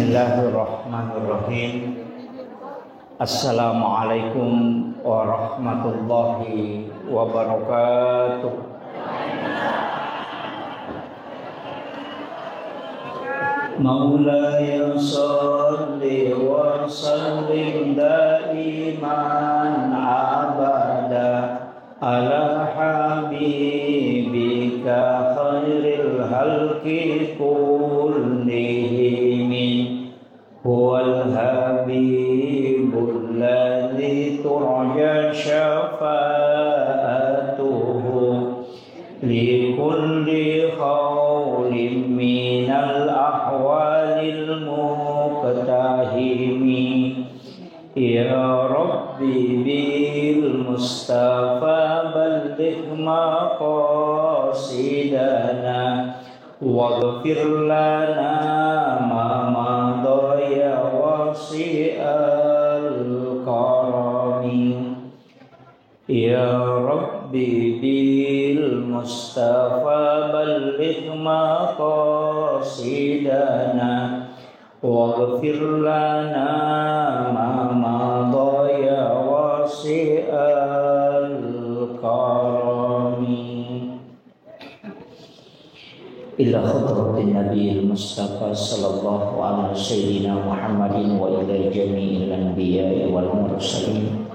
Bismillahirrahmanirrahim. Assalamualaikum warahmatullahi wabarakatuh. Maulaya salli wa sallim daiman abada ala habibika khairil halqi kullihim huwal habibul ladzi turja syafa'atuhu li kulli khawlin minal ahwalil muqtahimi ya rabbi bil mustafa balligh maqasidana waghfir lana ma madha ya wasi'al karami ya rabbi bil mustafa balligh maqasidana waghfir lana ma madha ya wasi'al karami ila hadratin nabiyil mustafa sallallahu ala sayyidina Muhammadin wa ila jami'il anbiya'i wal mursalin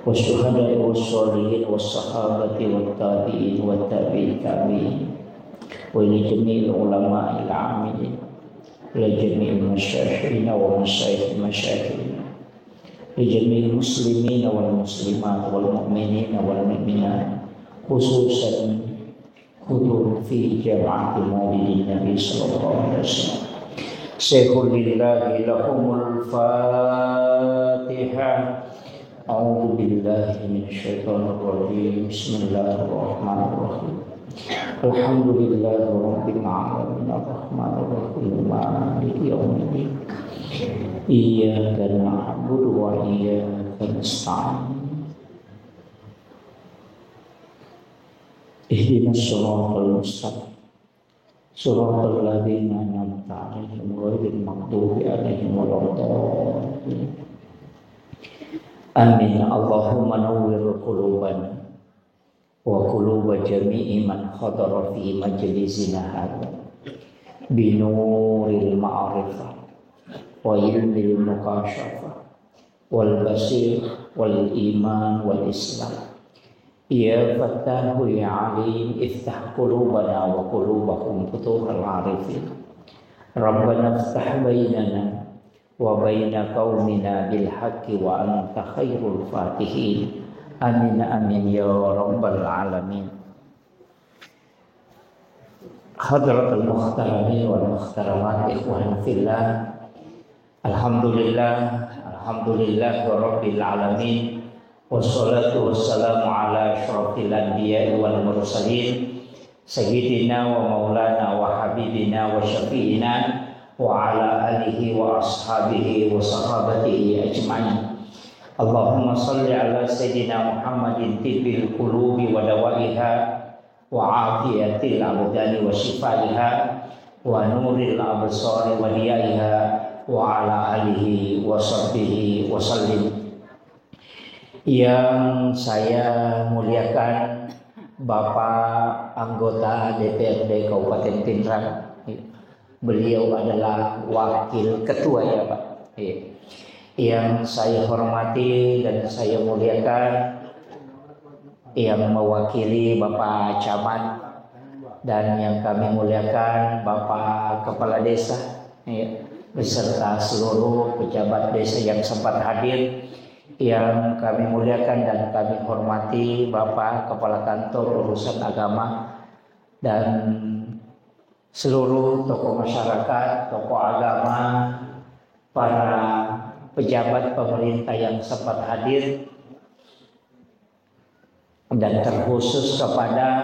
wa syuhada'i was sholihin was sahabati wat tabi'in wat tabi'in tabi'in wa ila jami'il ulama'il amilin ila jami'il masyayikhin wa masyayikh masyayikhin ila jami'il muslimin wal muslimat wal mu'minin wal mu'minat khususan hudur fi jama'ati maulidin Nabi sallallahu alaihi wasallam. Syekhullillahi lahumul Fatihah. A'udzu billahi minasyaitonir rajim. Bismillahirrahmanirrahim. Alhamdulillahi rabbil alamin arrahmanir rahim maliki yaumiddin. Iyyaka na'budu wa iyyaka nasta'in. Ihdinas siratal mustaqim siratal ladzina an'amta 'alaihim ghairil maghdubi 'alaihim waladdallin. Amin. Allahumma nawwir qulubana wa quluba jami'i man hadara fi majlisina hadza bi nuril ma'rifah wa ilmil mukashafah wal basir wal iman wal islam. Ya Fattahu ya Alim iftah qulubana wa qulubahum futuhal arifin. Rabbana iftah bainana wa baina qaumina bil haqqi wa anta khairul fatihin. Amin amin ya rabbal alamin. Hadratul muhtaramin wal muhtaramat ikhwan fillah. Alhamdulillah rabbil alamin. Wassalatu wassalamu ala asyrafil anbiya'i wal mursalin sayyidina wa maulana wa habibina wa syafi'ina wa ala alihi wa ashabihi wa sahabatihi ajma'in. Allahumma salli ala sayyidina Muhammadin tibbil qulubi wa dawaiha wa afiyatil abdani wa shifaiha wa nuril absari wa diyaiha wa ala alihi wa sahbihi wa sallim. Yang saya muliakan Bapak anggota DPRD Kabupaten Pindrang, beliau adalah wakil ketua ya Pak. Yang saya hormati dan saya muliakan yang mewakili Bapak Camat dan yang kami muliakan Bapak Kepala Desa beserta seluruh pejabat desa yang sempat hadir. Yang kami muliakan dan kami hormati Bapak Kepala Kantor Urusan Agama dan seluruh tokoh masyarakat, tokoh agama, para pejabat pemerintah yang sempat hadir, dan terkhusus kepada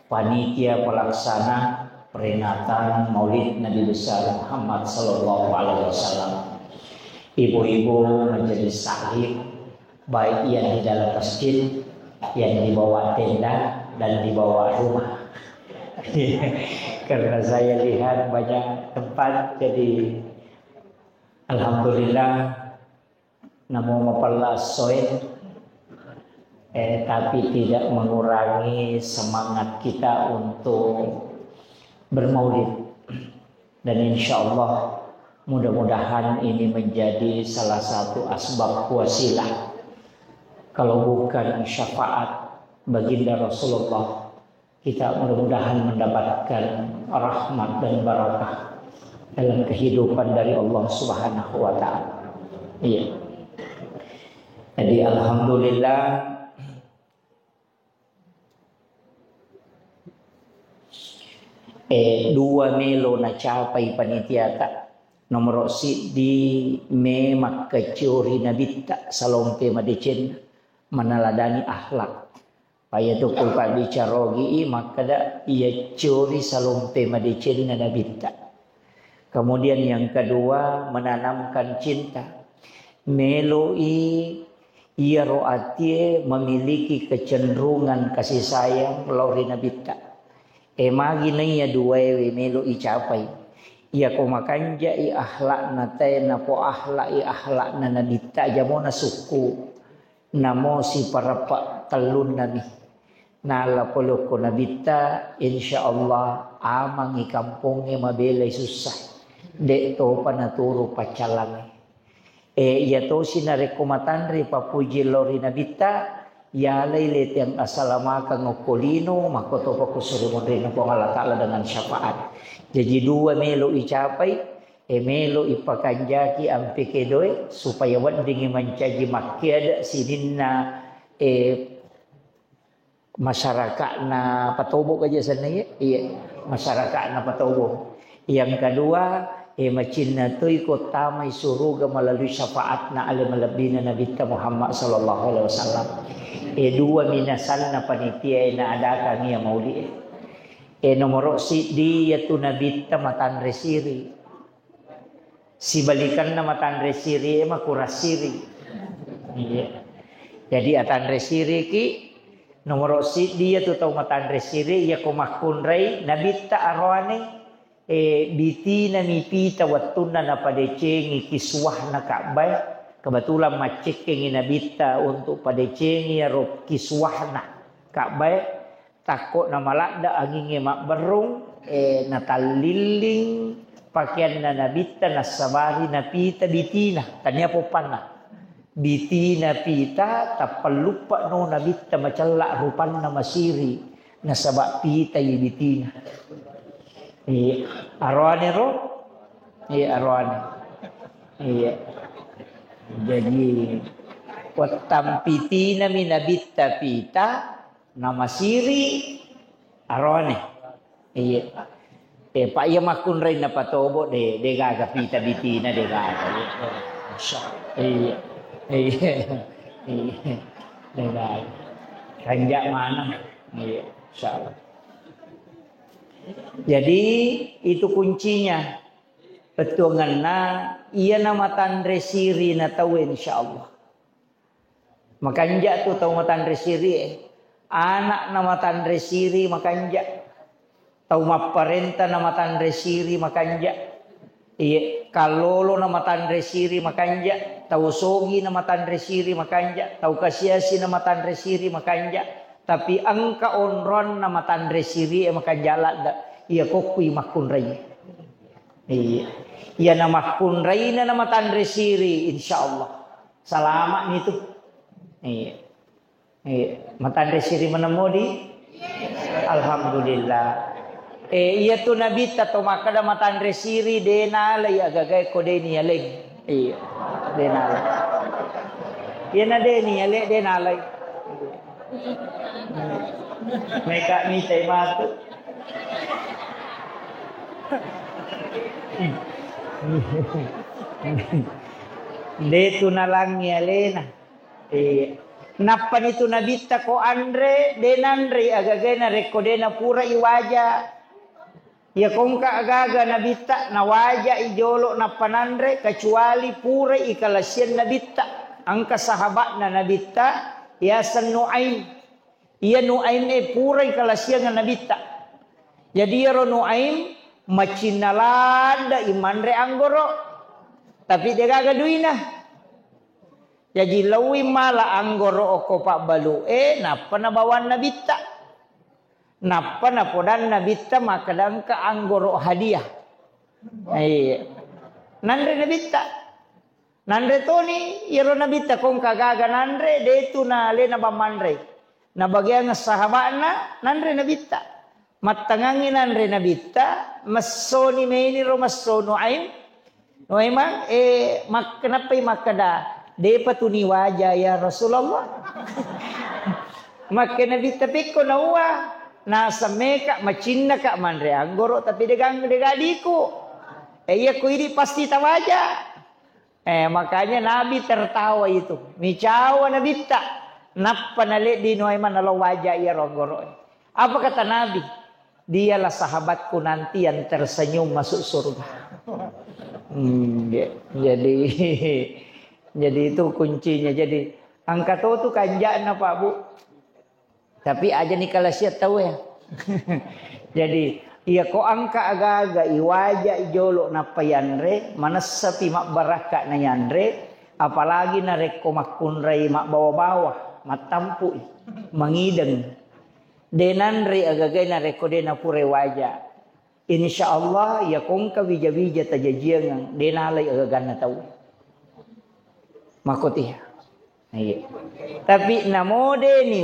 panitia pelaksana peringatan Maulid Nabi besar Muhammad sallallahu alaihi wasallam. Ibu-ibu majelis taklim baik yang di dalam masjid, yang di bawah tenda dan di bawah rumah. Karena saya lihat banyak tempat jadi Alhamdulillah namo mapalas soe tapi tidak mengurangi semangat kita untuk bermaulid, dan insya Allah mudah-mudahan ini menjadi salah satu asbab wasilah, kalau bukan syafaat baginda Rasulullah, kita mudah-mudahan mendapatkan rahmat dan barakah dalam kehidupan dari Allah Subhanahu wa ta'ala. Iya. Jadi alhamdulillah dua melo na capai panitia tak nomor si di me makacuri nabita salompe madicin manaladani akhlak paya tu kulpa bicarogi makada ia curi salompe madicin nabita. Kemudian yang kedua menanamkan cinta. Meloi ia roatie memiliki kecenderungan kasih sayang lauri nabita. Emagi na iya duwewe meloi capai. Ia ko makanja i akhlak na tay na po akhlak i akhlak na nabita jamo na suku. Namo si parapa talun nami. Nala polo ko nabita insyaallah amang i kampungnya mabelay susah. Dek to panaturo pacalang. Ya to sinarekomatandri papuji lori nabita ya lailet yang asalamaka ngokolino makoto ko surumodrino po Allah Ta'ala dengan syafaat. Jadi dua melo icapai melo ipakanjaki ampe kedoy supaya wandingi mancaji makiada sininna masyarakat na patobo kaja sana ya. Iya, masyarakat na patobo. Yang kedua macina tu ikut tamai suruga melalui syafaat na alim labina Nabi Muhammad sallallahu alaihi wasallam. Dua minasan na panitia na ada kami yang mauli. Nomor si dia tu Nabi matan resiri. Si balikan na matan resiri makurasiri. Iya. Jadi atan resiri ki nomor si dia tu tau matan resiri ya kumakunrai Nabi ta arwane bitina mipita watuna na padecengi kiswah na Ka'bah kebetulan macekengi nabita untuk padecengi ro kiswah na Ka'bah takut na malada anginge mak berung nataliling pakaian na nabita na sabari na pita bitina tanya popana bitina pita tapalupa no nabita macalla rupan na masiri na sabak pita bitina. Iya, arwane ro, iya arwane, iya. Jadi watampitina minabita pita nama siri arwane, iya. Pak iya makun rin na patobo de gaga pita bitina de gaga, iya, iya, iya, de gaga. Kanjak mana, iya, salah. Jadi itu kuncinya. Petuanganna ia nama tandre siri na tahu insyaallah. Makanja tu tahu matandre siri anak nama tandre siri makanja. Tahu maparenta nama tandre siri makanja. Iya kalolo nama tandre siri makanja. Tahu sogi nama tandre siri makanja. Tahu kasiasi nama tandre siri makanja. Tapi angka onron nama tandre siri makan jalan dak ia kokui makunrai. Iya. Ia nama kunrai na nama tandre siri insyaallah. Selamat nitu. Iya. Iya, matandre siri menemudi. Alhamdulillah. Ia tu nabi tato makada matandre siri dena lai agagai kodeni aleng. Iya. Dena. Ia na deni ale dena lai. Mereka ni saya masuk. Detu nalangi alena. Napa itu nabita ko andre denandre agagena rekodena pura iwaja. Ya kongka agaga nabita nawaja ijolo napanandre kecuali pura ikalasian nabita. Angka sahabat na nabita ya Nuaim. Ia Nuaim purai kalasian nabita. Jadi ya Nuaim macinalada imandre anggoro. Tapi dia gak duina. Jadi lawi mala anggoro oko pak balu napa na bawan na bitta. Napa na podan na bitta makadang ka anggoro hadiah. Nandre na bitta. Nandre to ni iro na bitta kung kagaga nandre detu na le na bamandre. Na bagian sahabat na nandre na bitta. Matangangin nandre na bitta masoni meni ro masono aim. No emang kenapa makada de patuni wajah ya Rasulullah. Makena bitta pikko na uwa nasa meka macinna ka mandre anggoro tapi degang degadiku. Iya ko ini pasti tawaja. Makanya Nabi tertawa itu. Micawa na bitta. Napa nale di noiman nalo wajah ya ronggoro. Apa kata Nabi? Dialah sahabatku nanti yang tersenyum masuk surga. Jadi itu kuncinya. Jadi angka itu kanjaan Pak Bu. Tapi aja nih kalau siap tahu ya. Jadi iya ko angka aga-aga iwaja ijolo napa yanre mana sapi mak baraka na yanre apalagi na reko makunrai mak bawa-bawa matampu mangideng denanre aga-aga na reko dena pure waja. Insyaallah ya kong ka wija-wija tajajiang denalay aga na tahu. Makotiha. Iya. Tapi namo de ni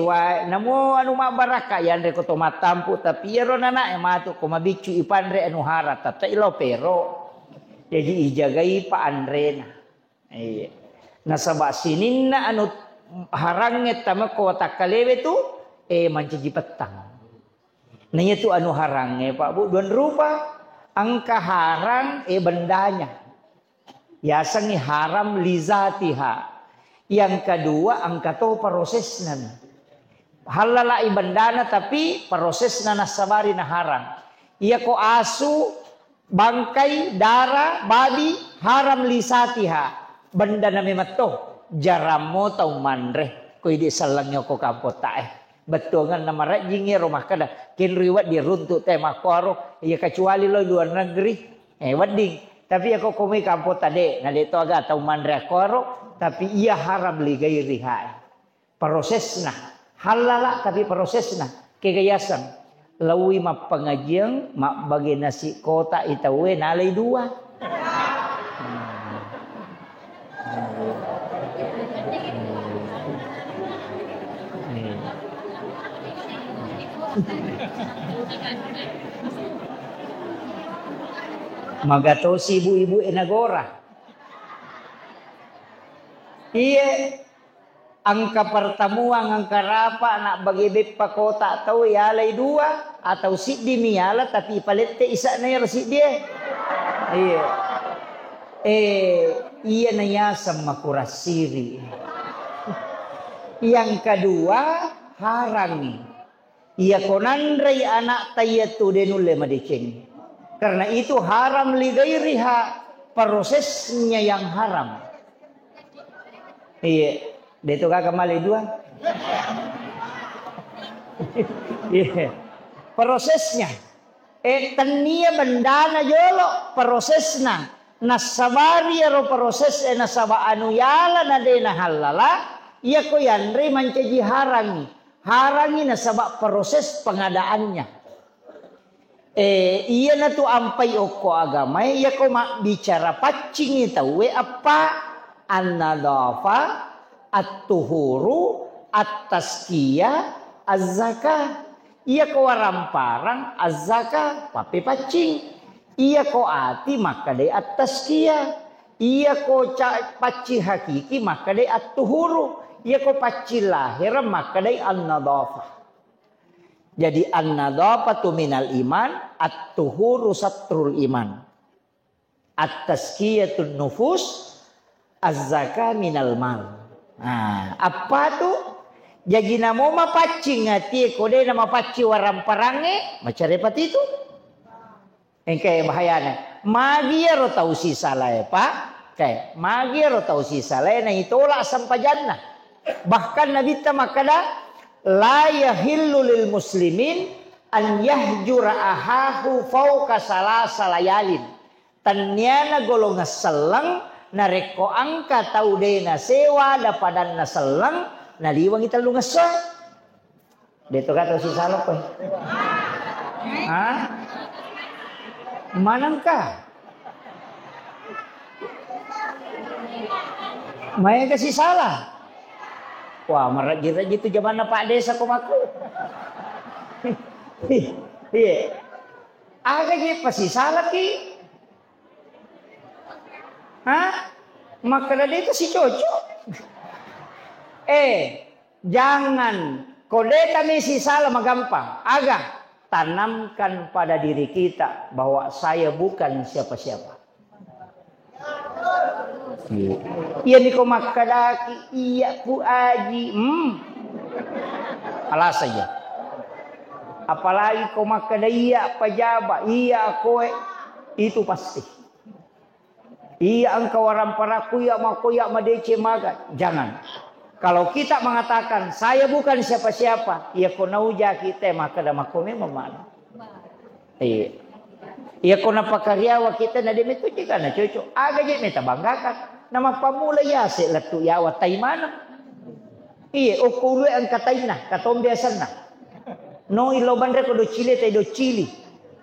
namo anu mak baraka yan re ko to matampu tapi ero nana matu ko mabicu ipandre anu harat tata ilo pero. Jadi ijagai pa andrena. Iya. Nasaba sininna anu haranget tama ko takalewe tu mancaji petang. Nanya tu anu harange Pak Bu don rupa angka harang bendanya. Yasangi haram lizatiha. Yang kedua angka to prosesna. Halala ibandana tapi prosesna nasabari na haram. Iya ko asu bangkai darah babi haram lisatiha. Benda na memato jaramo tau mandre ko idi salangnya ko kapota betongan nama rajingi rumah kada kin riwat diruntuk tema koro iya kecuali lo luar negeri wading tapi aku komi kampota de na de to aga tau mandre koro tapi ia haram li gairiha. Prosesna halala tapi prosesna kegayasan lawi ma pengajian mak bagi nasi kota itawe nalai dua. Magato si ibu-ibu enagora. Iya angka pertemuan angka rapa nak bagi bepa kota atau yalai dua atau si di miala tapi palette isa na yar si dia. Iya. Iya naya sama kurasiri. Yang kedua harang. Iya konandrai anak tayatu denule madicing. Karena itu haram ligairiha prosesnya yang haram. Iya, itu kakak mali dua. Iya, prosesnya. Tania bendana jolo prosesna. Nasabari aro proses nasaba anu yala na dena halala. Iya ko yanre mancaji harangi. Harangi nasaba proses pengadaannya. Iya na tu ampai oko agama. Iya ko mak bicara pacing itu apa? An-nadafa, at-tuhuru, at-taskiyah, az-zakah. Iya ko waramparang az-zakah, papi pacing. Iya ko ati maka de at-taskiyah. Iya ko paci hakiki maka de at-tuhuru. Iya ko paci lahir maka de an-nadafa. Jadi an-nadafatu minal iman, at-tuhuru satrul iman. At-taskiyatun nufus, az-zakah minal mal. Nah, apa tuh? Jadi namo mapacing ngati kode nama paci waram parange macam repat itu. Engke bahayana. Magia ro tau si salah Pak. Kayak magia ro tau si salah na itolak sampai jannah. Bahkan Nabi ta makada la yahillu lil muslimin an yahjura ahahu fauqa salasa layalin. Tanyana golongan selang nareko angka tau dena sewa dapadan na selang naliwang ita lu ngesa. Dito ka si salop eh. Ha? Manang ka? Maya kasi salah. Wah, marajir gitu zaman na Pak Desa kumaku. Iya. Aga je pasti salah ki. Hah? Maka dari itu si cocok. Jangan kode kami si salah magampang. Aga tanamkan pada diri kita bahwa saya bukan siapa-siapa. Iya nih kau makadaki, iya ku aji, alas saja. Apalagi kau makada iya pejabat, iya kowe, itu pasti. Iya engkau orang paraku ya makoya madece maga, jangan. Kalau kita mengatakan saya bukan siapa-siapa, ya kau nauja kita makada makome memana. Iya. Ya kona pakaryawa kita na demi tu jika na cucu aga je meta banggakan nama pamula ya se letu ya watai mana iya okulu ang kataina katom biasana no ilo bandre ko do chile tay do chili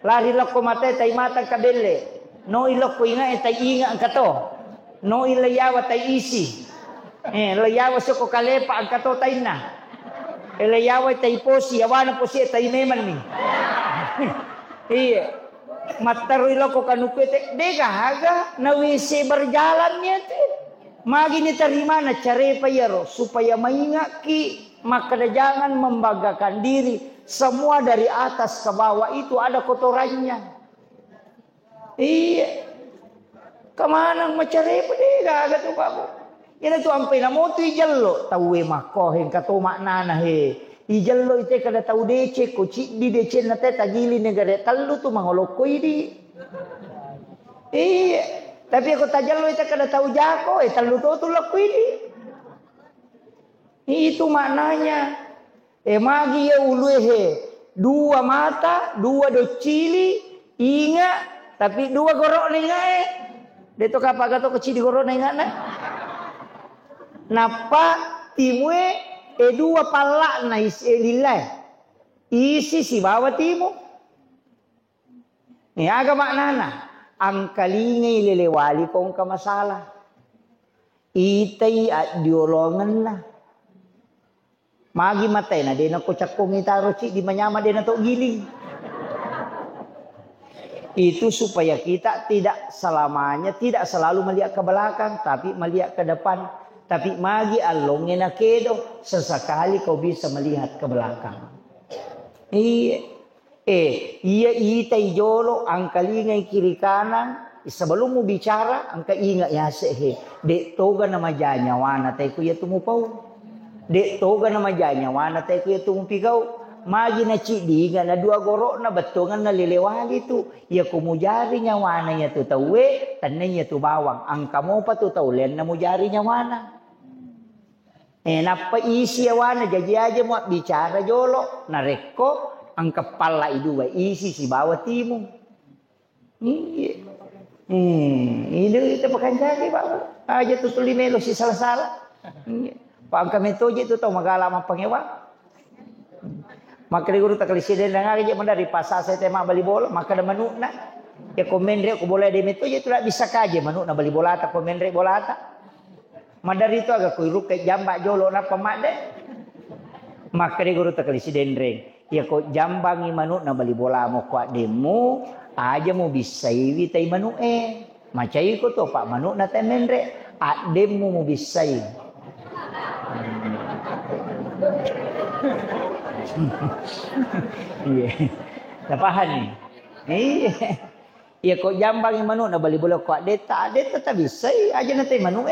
lari lako mate tay mata kabelle no ilo ko inga tay inga ang kato no ilo yawa tay isi layawa so ko kalepa ang kato tay na layawa tay posi yawana posi tay meman ni iya mataroy loko kanukete dega haga nawisi berjalannya te magi ni terima na care payaro supaya maingat ki maka jangan membanggakan diri semua dari atas ke bawah itu ada kotorannya. Iya kemana macare pa dega haga tu babu ina tu ampai na mo tu jallo tawe mako hen kato maknana he ijallo ite kada tau dece ko di dece na te tagili negara tallu tu mangolokoi di tapi ako tajallo ite kada tau jako tallu tu lokoi di itu maknanya magi ya uluhe dua mata dua docili inga tapi dua gorok nengae deto kapaga to kecil gorok nengana napa timue dua pala na lilai isi si bawa timu ni aga maknana ang kalingay lelewali kong kamasala itay at diolongan na magi matay na din ako cakong itarochi di manyama din na to giling itu supaya kita tidak selamanya tidak selalu melihat ke belakang tapi melihat ke depan. Tapi magi alongnya na kedo sesekali kau bisa melihat ke belakang. Iya itai jolo ang kalingay kiri kanan sebelum mu bicara angka ingat ya sehe dek toga nama janya wana tay ku ya tumupau dek toga nama janya wana tay ku ya tumupigau magi na cidi na dua gorok na betongan na lelewali tu ya kumujari nyawana ya tu tawe tannya tu bawang angka mo pa tu taulen na mujari nyawana. Napa isi awana jadi aja mau bicara jolo nareko ang kepala itu isi si bawa timu. Iya. Itu kita pakai jadi pak. Aja tu tulimelo si salah-salah. Pak kami tu je tu tahu magalama pangewa. Maka guru tak kalisi dan aja dari pasar saya tema bali bola maka ada menu na. Ya komen dia aku boleh demi tu je tu tak bisa kaje menu na bali bola tak komen dia bola tak. Madari itu agak kuiruk ke jambak jolo na pamade. Maka dia guru tak kalisi dendreng. Ya kok jambangi manu na bali bola mo kuat demo aja mo bisai witai manu macai ko to pak manu na temendre at demo mo bisai. Iya. Tapahan ni. Iya. Ya kok jambangi manu na bali bola kuat deta tak bisai aja na tai manu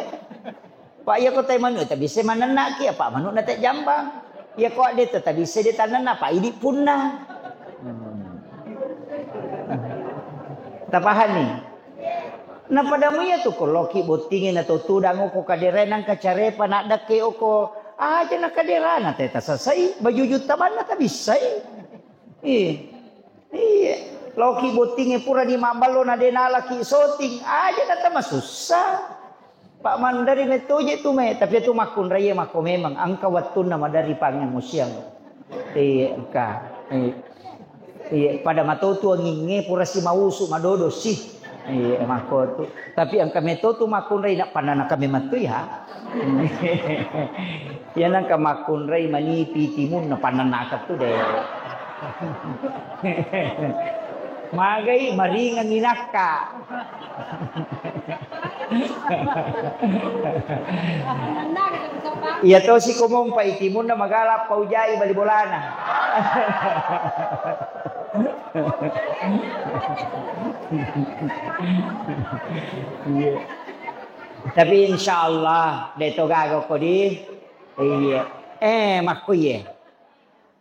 Pak ya kota manu tak bisa mana nak ki apa manu nak tak jambang. Ya kau ada tak bisa dia tanam apa ini punah. Tak paham ni. Na padamu ya tu kalau ki botingin atau tudang ko kaderenang kacarepa nak dake ko aja nak kaderana teta selesai baju juta mana tak bisa. Iya. Loki botingin pura di mambalo na denala ki soting aja nak susah. Pak man dari metoje tu me tapi tu makun raya mako memang angka watun nama dari pangan musiang. Ka. Pada mato tu nginge pura si mausu madodo sih. Mako tu. Tapi angka meto tu makun raya nak panana kami matu ya. Yan angka makun raya manipi timun na panana tu deh. Magay maringang inaka. Iya to si kumong paitimun na magalap paujay balibolana. Tapi insyaallah dito gago ko di. Makuye.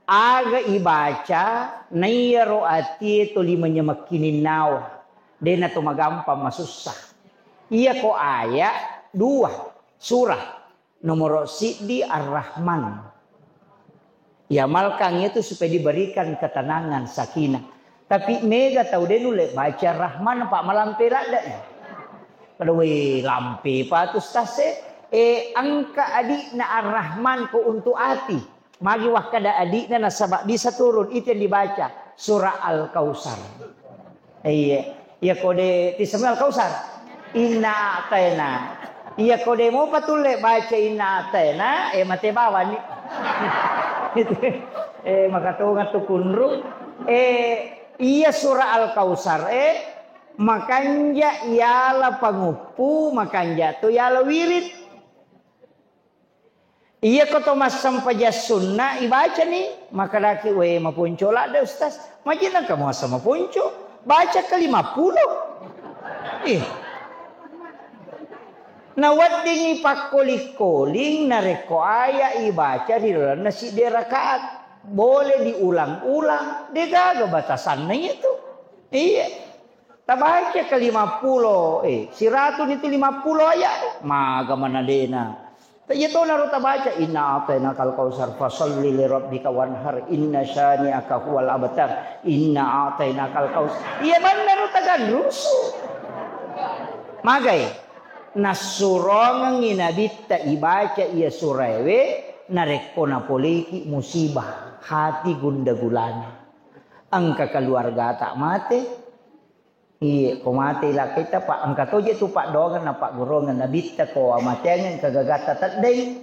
Aga ibaca nairo ati to limanya makininaw de na tumagampang masusah. Iya ko aya 2 surah nomor di Ar-Rahman. Ya malkang itu supaya diberikan ketenangan sakinah. Tapi mega tahu deh nule baca Rahman pak malampira dah. Padahal lampe patus tase angka adik na Ar-Rahman ko untuk ati. Magi wakada adiknya nasabak bisa turun itu yang dibaca surah Al-Kausar. Iya kode tisamel Al-Kausar. Inna atayna. Iya kode mau patule baca inna atayna mate bawa ni. Makatunga tukunru. Iya surah Al-Kausar. Makanja ialah pangupu makanja tu ialah wirid. Iya kau Thomas sampai sunnah ibaca nih maka laki mapunco lah ada ustaz macam kamu sama punco baca ke 50 nawat dingi pakoli-koling nareko aya ibaca di dalam nasi di rakaat boleh diulang-ulang dia gagal batasannya itu tak baca ke 50 siratun itu 50 ayat maga mana dena. Itu naruta baca inna atayna kal kausar fasalli li rabbika wanhar inna syani'aka huwal abtar inna atayna kal kausar. Iya man naruta kan rusuh. Magai nasurong nginabita ibaca iya surewe nareko napoliki musibah hati gunda gulana. Angka keluarga tak mati. Iya, ko mati lah kita pak angka toje tu pak dongan na pak gorongan na bitta ko amatengan kagagata tadday.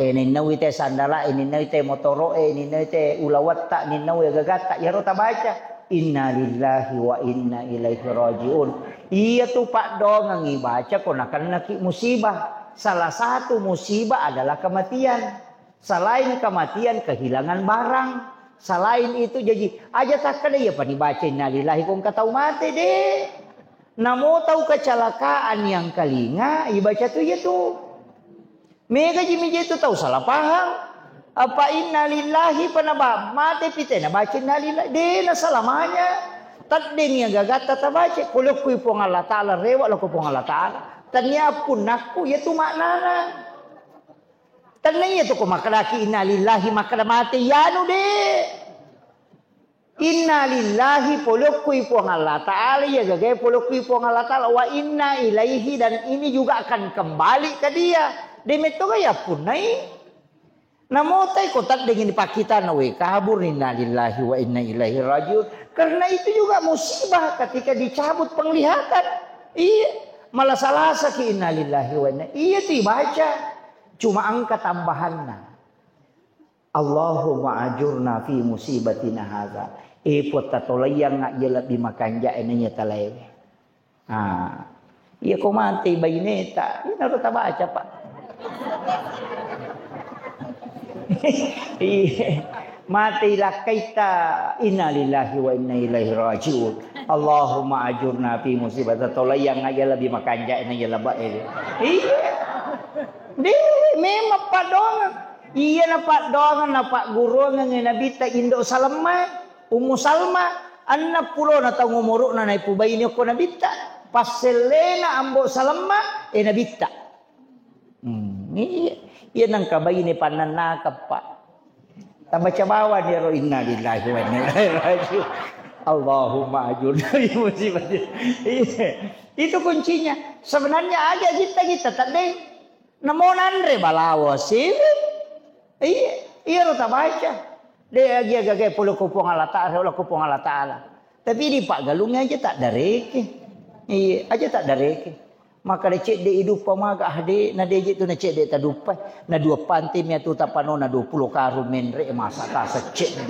Ninnawi te sandala, ninnawi te motoro, ninnawi te ulawatta, ninnawi gagata. Ya rota baca inna lillahi wa inna ilaihi rajiun. Iya tu pak dongan ibaca ko nakanaki musibah. Salah satu musibah adalah kematian. Selain kematian kehilangan barang. Selain itu jadi aja tak kada ya pani baca innalillahi kong katau mati deh. Namo tahu kecelakaan yang kalinga ibaca tu ya tu. Mega jimi itu tahu salah paham. Apa innalillahi panaba mati pitena baca innalillahi deh na salamanya. Tak den yang gagata ta baca kalau kui pong Allah taala rewa lo pong Allah taala. Tanya pun aku ya tu maknana. Tanya tu ko makalaki innalillahi makala mati yanu deh. Inna lillahi polokui puang Allah Ta'ala ya gagay polokui puang Allah Ta'ala wa inna ilaihi dan ini juga akan kembali ke dia. Demeto gaya punai. Namotai kotak dengan pakita nawe kabur inna lillahi wa inna ilaihi rajiun. Karena itu juga musibah ketika dicabut penglihatan. Iya, malah salah ke inna lillahi wa inna. Iya dibaca. Cuma angka tambahannya. Allahumma ajurna fi musibatina hadza. Pot tatolayang nga yala bimakanja enanya talaye. Iya ko mati bayineta. Ini harus baca pak. Mati lah kaita inna lillahi wa inna ilaihi rajiun. Allahumma ajurna fi musibat tatolayang nga yala bimakanja enanya labae. Memang pak dong. Iya na pak dong na pak guru nga nabita Indo Salma. Ummu Salma anak pulo na tau ngumuruk na naipubay niyo ko nabita. Paselena ambo Salma nabita. Iya nang kabay ni pananakap pa. Tabaca bawa ni ro inna lillahi wa inna ilaihi rajiun. Allahumma ajur dari musibah. Itu kuncinya. Sebenarnya aja kita tak ada namo nandre balawa sih. Iya rota baca. Dia agak puluh kupung Allah Ta'ala. Tapi di Pak Galungnya aja tak dareke. Iya, aja tak dareke. Maka dia cek dia hidup pamaga hade na dia tu na cek dia tadupai na dua pantim ya tu tapano na 20 karu menre masa ta secek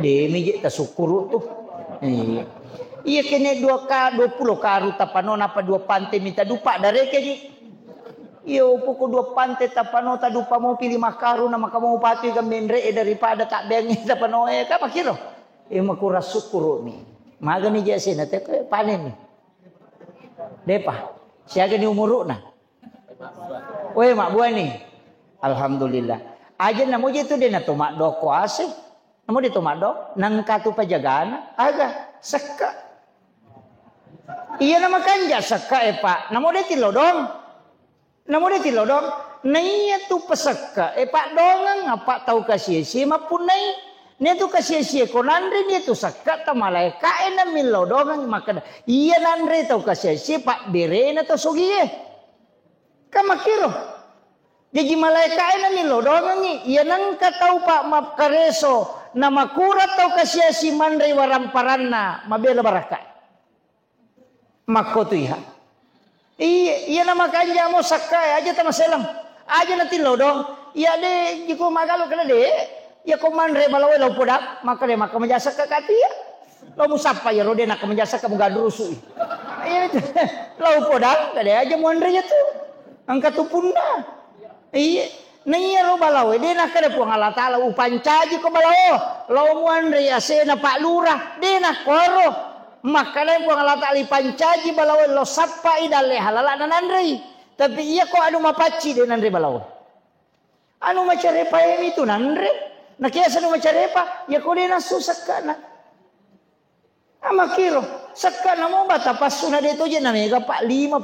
de mijik ta sukuru tu. Iya kene 20 karu tapano apa dua pantim minta dupa dareke ji. Iyo pukul 2 pantai tapano ta dupa mau pilih makaru na makamu pati ka menre daripada tak bengi tapano ka pakiro. Makura sukuru ni. Maga ni jase na te panen ni. Depa siaga ni umuru na. Weh mak buah ni. Alhamdulillah. Aja namo je tu dia na tomak do kuase. Namo dia tomak do nang katu pajagana aga seka. Iya nama kanja seka Pak. Namo dia tilodong. Namo dia tilodong. Naiya tu peseka. Pak dongang apa tahu kasih si mapun nai. Nia tu kasih ko nandre nia tu sakat ta malaika ena milodongan maka iya nandre tau kasih Pak direna to sogie kamakiro jadi malaika ena milodongan ni iya nang ka tau Pak map kareso na makurat tau kasih mandre waramparanna mabela baraka makotu iha iya nama kanja mo sakai aja ta maselang aja nanti lodong iya de jiko magalo kala de ya komandre balawe lau podak maka dia maka menjasa ke katia lau musapa ya rode nak menjasa ke menggadrusu lau podak kada aja muandre ya tu angkat tu punda iya nanya lau balawe dia nak kada puang Allah Ta'ala upancaji ko balawe lau muandre ya sena Pak Lurah dia nak koro maka dia puang Allah Ta'ala pancaji balawe lau sapa idale halala nanandre tapi iya ko anu mapaci dia nandre balawe anu macare paemi tu nandre na kaya sa macarepa ya ko din susaka na amakiro saka na mo bata paso na dito dyan na mega pa 5%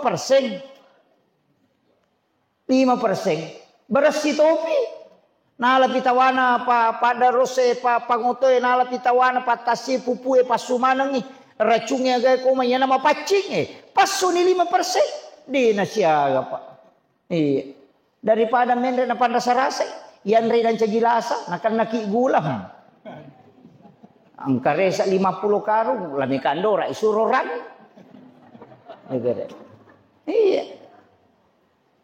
beras si topi nalapitawana pa pada rose pa pangutoy nalapitawana pa tasi pupue pasumanang racungnya gaya ko maya na mapacing paso ni 5% di na siya pa daripada menre na pandasarasay yan rin ang tiyagilasa, nakanaki gulam. Ang karesa 50 karong, lamikandora, isuroran. Iya.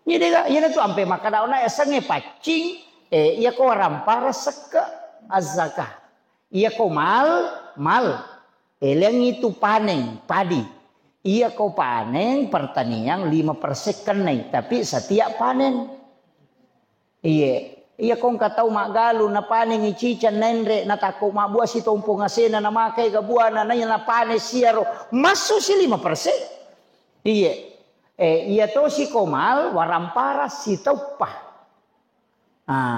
Jadi yan ito, ampe makadaw na, asang pacing, iya ko rampara seka azaka. Iya ko mal. Elang itu panen, padi. Iya ko panen, pertanian 5% kanay, tapi setiap panen. Iya kong katau magalo na paning ichicha nenre na tako mabuha si tompong asena na makay gabuana na yan na pane siyaro maso si 5%. Iya to si komal warampara sitaw pa.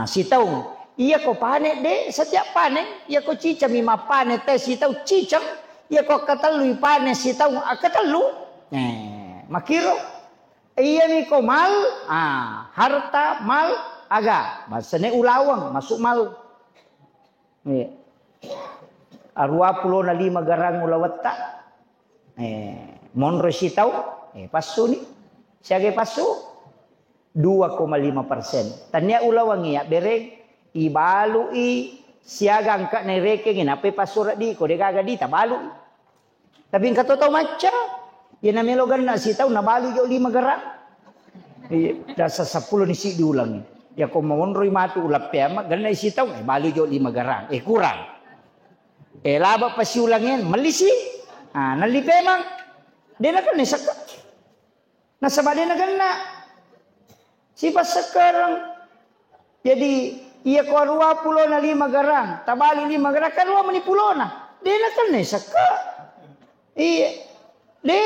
Sitaw. Iya ko pane de setiap pane iya ko chicha mima pane te sitaw chicha iya ko katalu pane sitaw akatalu. Makiro. Iya mi komal harta mal aga masane ulawang masuk mal arwa 25 garang ulawata monro sitaw pasu ni siage pasu 2,5% tanya ulawang ya bereng ibalu siaga angka nereke nginape pasura di ko de gaga di tabalu tapi kato tau maca ya namelogan na sitaw na balu jo 5 garang dasa 10 nisi diulangi ya ko monroy matu ulap pema ganna isitaw balu jo 5 garang kurang laba pa si ulangin malisi nalipe mang di na kan saka nasaba din na ganna sipas sekarang jadi iya ko 25 garang tabali 5 garang kan 20 na di na kan saka iya de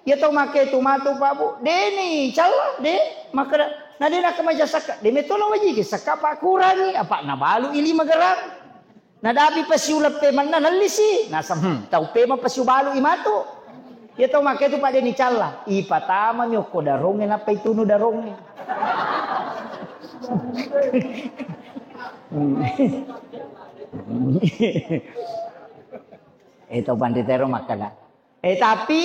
ya to make tumato pa bu de ni chala de maka na din na kamaja saka de metolo waji saka pa kurang apa na balu 5 garang nadabi pa si ulap pe man na nalisi nasa tau pe ma pa si balu imato ya to make tu pa de ni chala ipatama mi ko darong na pa ituno darong Ito panditero makala. Tapi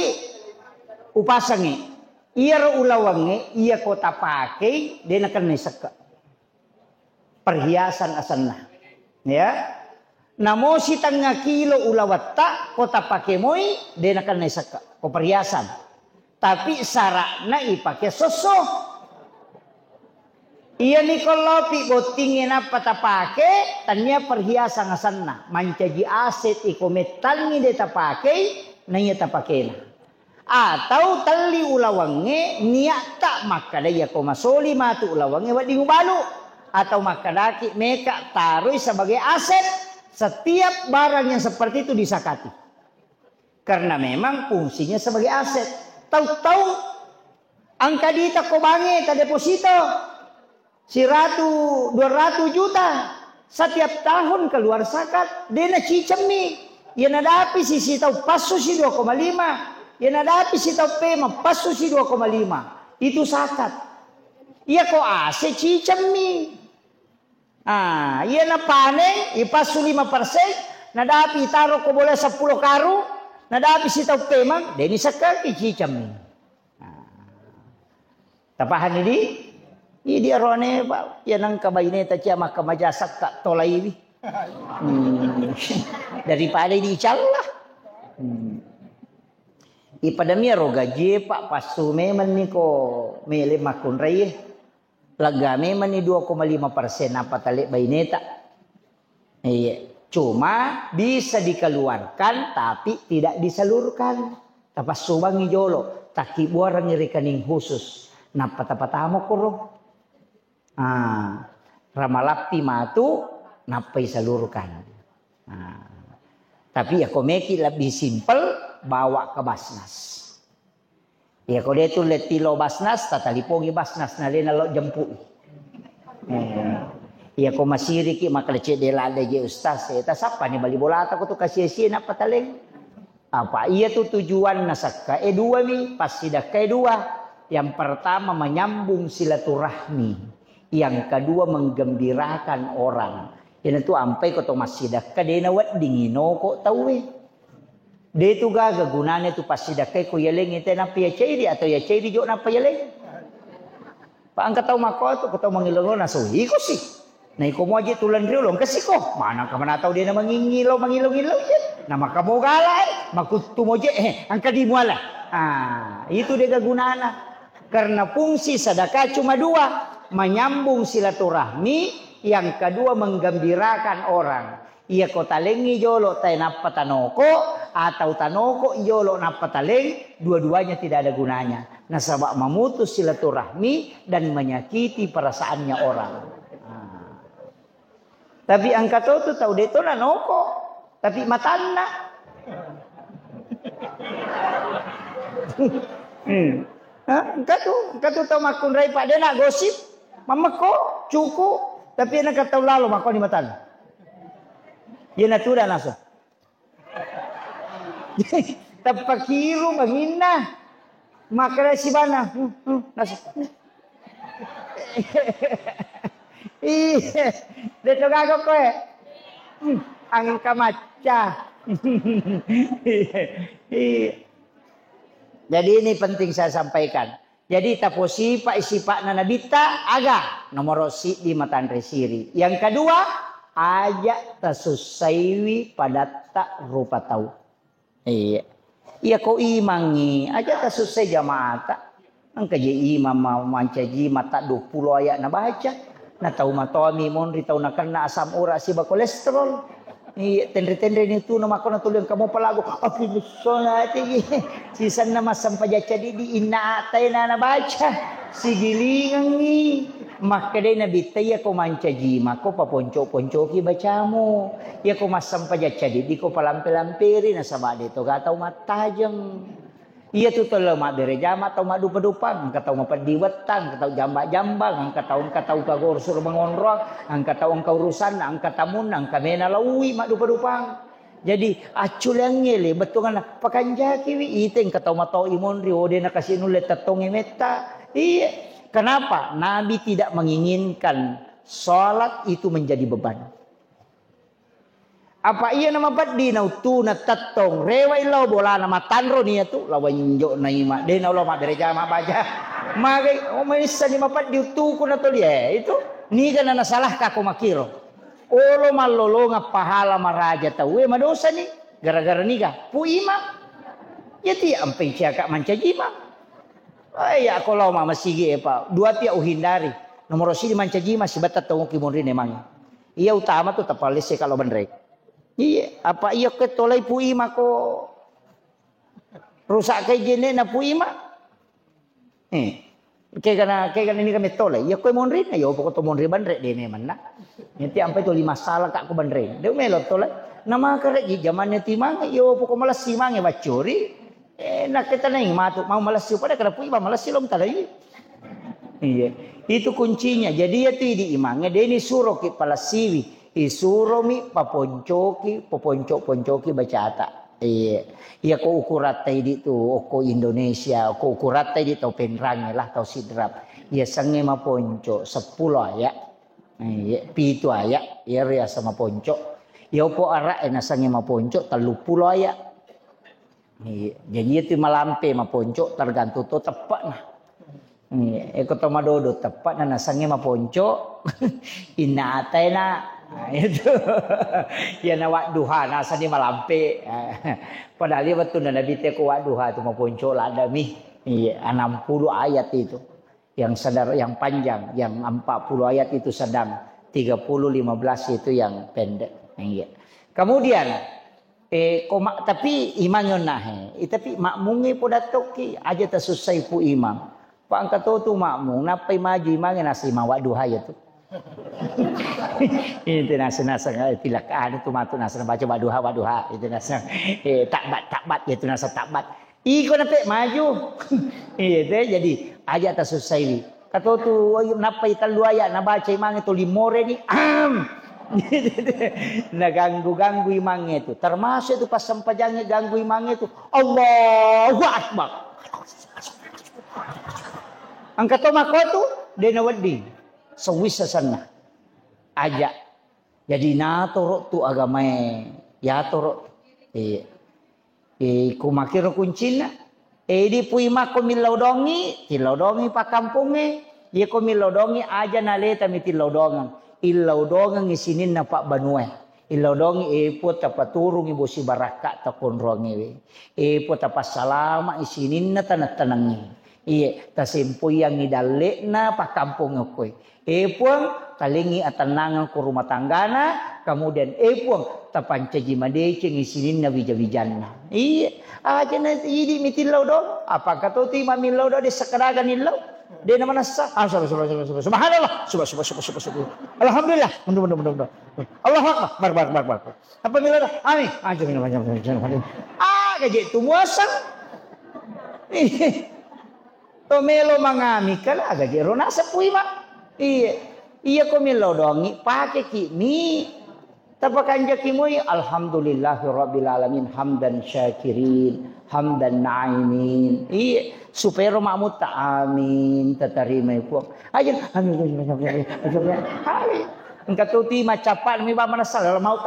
upasangi iya ulawangi iya kota pakai dia nakan nisaka perhiasan asanna ya namo si tanga kilo ulawatta kota pakai moi dia nakan nisaka ko perhiasan tapi sarakna ipake soso iya ni kolopi botingin apa tapake tanya perhiasan asanna mancaji aset iko metal ni dia tapake nanya tapake atau tali ulawange niat tak maka daya ko masoli matu ulawange wadi ngubalu atau maka daki meka taruh sebagai aset setiap barang yang seperti itu disakati karena memang fungsinya sebagai aset tahu-tahu angka dita ko bange ta deposito 100 200 juta setiap tahun keluar zakat dia na cicemi ya nadapi sisi tahu pasu si 2,5 ya nadapi si tahu pema pasu si 2,5 itu zakat iya ko ase cicemi iya na panen ipasu 5% nadapi taruh ko boleh 10 karu nadapi si tahu pema deni zakat cicemi tapahan ini dia rone pak ya nang kabaine ta cia maka majasak ka tolai ini daripada dicalah ipadamia rogaje pak pasu meman ni ko mele makun rai laga meman ni 2,5% apa talik baineta iya cuma bisa dikeluarkan tapi tidak disalurkan tapasu bangi jolo taki buarang rekening khusus napa tapatamo kuro ramalapti matu napai salurkan. Tapi ya komeki lebih simpel bawa ke Basnas. Ya kau dia tu letilo Basnas tatalipogi Basnas nalena lo jempu. Ya kau masih riki maka lecet dia lada je ustaz. Eta siapa ni bali bola aku tu kasih sia apa taleng. Apa iya tu tujuan nasaka dua ni pas sidak dua. Yang pertama menyambung silaturahmi. Yang kedua menggembirakan orang. Yan itu ampai ko to masidak ka de na wat dingino ko tawe. De tu gaga gunanya tu pasidak kay ko yeleng ite na piya chairi atau ya chairi jo na payeleng. Pa ang kataw mako to kataw mangilongo na suhi ko si. Na iko mo aji tulan riulong kasi ko. Mana ka manataw de na mangilong-ilong na makamugala makutu mo je ang kadimuala. Itu de gagunana. Karena fungsi sedekah cuma dua. Menyambung silaturahmi, yang kedua menggembirakan orang. Ia ko talengi jolo tay napa tanoko atau tanoko jolo napa taleng, dua-duanya tidak ada gunanya. Nasabak memutus silaturahmi dan menyakiti perasaannya orang. Tapi angkat itu tahu deto na noko, tapi matanda. Angkat tu tahu makun rai pada nak gosip. Mama ko cuku tapi nak kata lalu mako ni matan. Dia natura nasa. Tapakiru mahina. Makara si bana. Nasa. Dito gago ko ang kamacha. Jadi ini penting saya sampaikan. Jadi taposi pak isipak na nabita aga nomor si di matan resiri. Yang kedua ajak tasusaiwi pada tak rupa tahu. Iya. Iya ko imangi ajak tasusai jamaata. Ang kaji imam mau mancaji mata 20 ayat na baca. Na tahu matomi mon ritau na karena asam urat si ba kolesterol. Iya tendre-tendre ni tu nama ko natulong kamu palago. Api solat igi. Sisan na masampa jaca di inaatay na nabaca. Sigilingan ni. Maka day nabitay ako mancajima ko paponco-poncoki bacamu. Ya ko masampa jaca di ko palampi-lampiri na sama dito gataw matajang. Iya tu tolo mak berejama atau mak dupa-dupang, angka tau mapadiwatang, angka tau jamba-jambang, angka tau kagor suruh mengonrong, angka tau engkau urusan, angka tamun, angka mena lawi mak dupa-dupang. Jadi acul yang ngele betul kan pakanjaki wi iteng kata matau imon ri ode na kasih nulet tatong meta. Iya. Kenapa? Nabi tidak menginginkan salat itu menjadi beban. Apa iya nama baddi na utu na tattong rewa ilaw bola nama tanro niya tu lawan jo na ima de na ulo ma bereja ma baja magai o maisa ni mapad utu ko na to liye itu ni kana na salah ka ko makiro olo malolo nga pahala maraja tawe madosa ni gara-gara ni ka pu ima yati ampai cia ka mancajima ay ako law ma masigi pa dua tia uhindari nomor sini mancajima si batat to ki monri nemang iya utama tu tapalise kalau bandrek. Iya, apa iya ketolai puima ko rusak kay gene na puima? Kaya ini kami tolai. Ya ko monri na yo poko to monri bandre dene man na. Nanti ampai to lima salah kak ko bandre. Deu melot tolai. Nama kare di zamannya timang yo poko malas simang e bacuri. Nak kita nang matu mau malas siu pada kada puima malas silom talai. Iya, itu kuncinya. Jadi ya tu di imangnya deni suruh ki palasiwi. Isuromi paponcoki poponco-poncoki bacata. Iya ko ukuratai di tu oko Indonesia, ko ukuratai di tau penrange lah tau sidrap. Iya sange maponco 10 ayat. Iya pitu ayat, iya ria sama ponco. Iya opo ara ena sange maponco 30 ayat. Iya, jadi itu malampe maponco tergantung to tepat nah. Eko to madodo tepat na sange maponco. Ina atena nah, itu ya nawak duha nasa di malampe padahal dia betul Nabi teh ko duha tu maponco lada mi iya 60 ayat itu yang sadar yang panjang yang 40 ayat itu sedang 30 15 itu yang pendek iya kemudian tapi imang nah tapi makmungi poda toki aja tasusai pu imam pak angkat tu makmung napai maju imang nasi mawak duha ya tu itu nasa tilak itu matu nasa baca waduha itu nasa takbat itu nasa takbat iko nape maju itu jadi aja ta susai kata tu napai talu ayat na baca imang itu limore ni na ganggu imang itu termasuk itu pas sempajangnya ganggu imang itu Allahu Akbar angkat makotu dena wedi sewisa sana aja jadi natorok tu agama ya torok kumakir kuncina di puima ko milodongi tilodongi pa kampunge ye ko milodongi aja naleta mitilodongan ilodongan isinin na pak banue ilodongi po tapaturung ibu si baraka ta konrongi po tapasalama isinin na tanat-tanangi iya tasimpuy yang idalek na pa kampung koy puang talingi atanangan ku rumah tanggana kemudian puang tapancaji madece ngisinin na bija-bijanna iya aja na idi mitilaw do apa kato ti mamilaw do de sakaragan ilaw de naman sa subhanallah subhanallah alhamdulillah mudah Allahu akbar bar apa milaw amin aja gaji tumuasang tomelo mangami kala gaji rona sa puima iya ko milodongi pake ki mi tapakan jakimui alhamdulillahirabbil alamin hamdan syakirin hamdan naimin iya supaya makmud ta amin tatarima ku aja amin engka tuti macapan mi ba manasal maut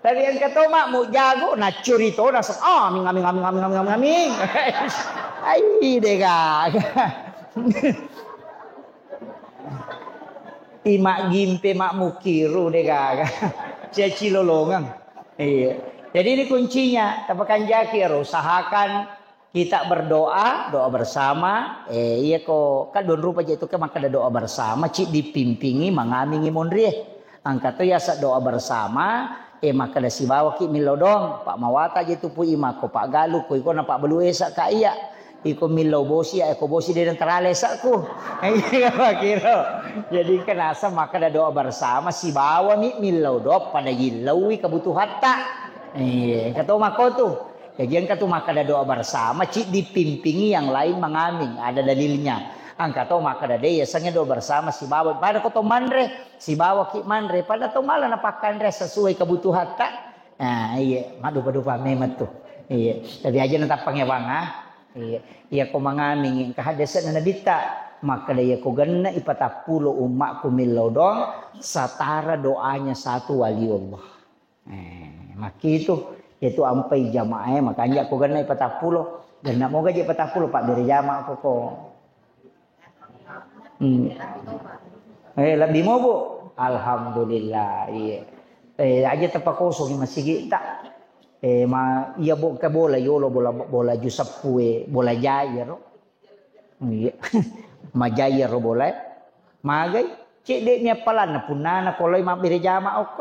tadi yang kata makmud jago na curito na amin ai dega imak gimpe mak mukiru deh kakak cici lolongan iya jadi ini kuncinya tapakan jakir usahakan kita berdoa doa bersama iya kok kan don rupa itu kan maka ada doa bersama cik dipimpingi mengamingi mondri angkat tuh ya doa bersama maka ada si bawa ki milodong pak mawata gitu pu imako pak galu ku iko na pak beluesa ka iya iko milau bosi eko bosi dia teralesaku kira jadi kenasa maka ada doa bersama si bawa milau doa pada gilaui kebutuhan tak kata mako tuh kajian kata maka ada doa bersama cik dipimpingi yang lain mengamin ada dalilnya angkat to maka ada dia sangnya doa bersama si bawa pada koto mandre si bawa ki mandre pada to malah napakan re sesuai kebutuhan tak nah iya madu pamemat tuh iya tapi aja nata pangewang iya ko mangaming kahadasan na dita maka dia ko ganna ipatapulo umak ko milodong satara doanya satu wali Allah. Maka itu ampai jamaah makanya ko ganna ipatapulo dan nak moga je ipatapulo pak dari jamaah ko. Lebih mau bu, alhamdulillah. Iya. Aja terpakosong masih tak. Iya bu ke bola yolo bola jusapue bola jaya ro. Iya. Majaya ro bola. Magai cek dek ni apalan punana koloi mak bere jama ok.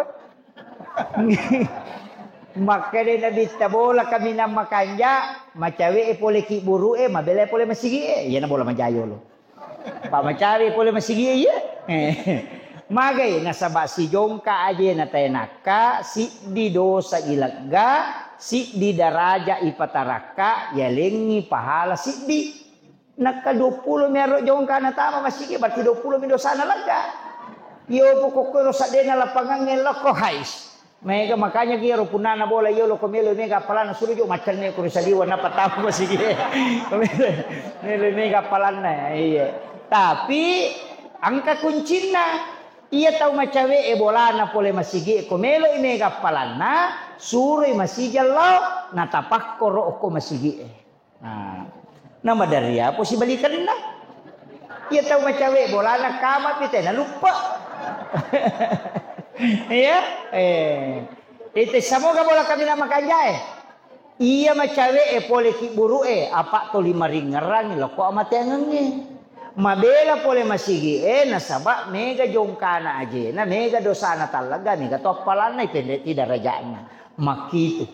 Maka dia nabi bola kami nama kanja macawe pole ki buru mabele pole masigi ya na bola majayo lo. Pak macawe pole masigi ya. Magai nasaba si jongka aja na tenaka si di dosa ilagga si di daraja ipataraka ya lengi pahala si di naka 20 mero jongka na tama masigi berarti 20 mi dosa na laga yo pokok dosa dena lapangan ngeloko hais mega makanya kira punana bola yo lo komelo mega palana suruh jo macan ne ko saliwa na patamu masigi komelo mega palana iya tapi angka kuncina ia tahu macawe bolana pole masigi komelo imega palana suri masigi lo natapakkoro oko masigi nama dari apa si balikan na ia tahu macawe bolana kama pitena lupa ya itu semoga bola kami nama kanjai ia macawe pole ki buru apa to 5 ringerang lo kok amate ngenge mabela pole masigi nasaba mega jongkana aja na mega dosana talaga mega topalan na ipende tidak rajana makitu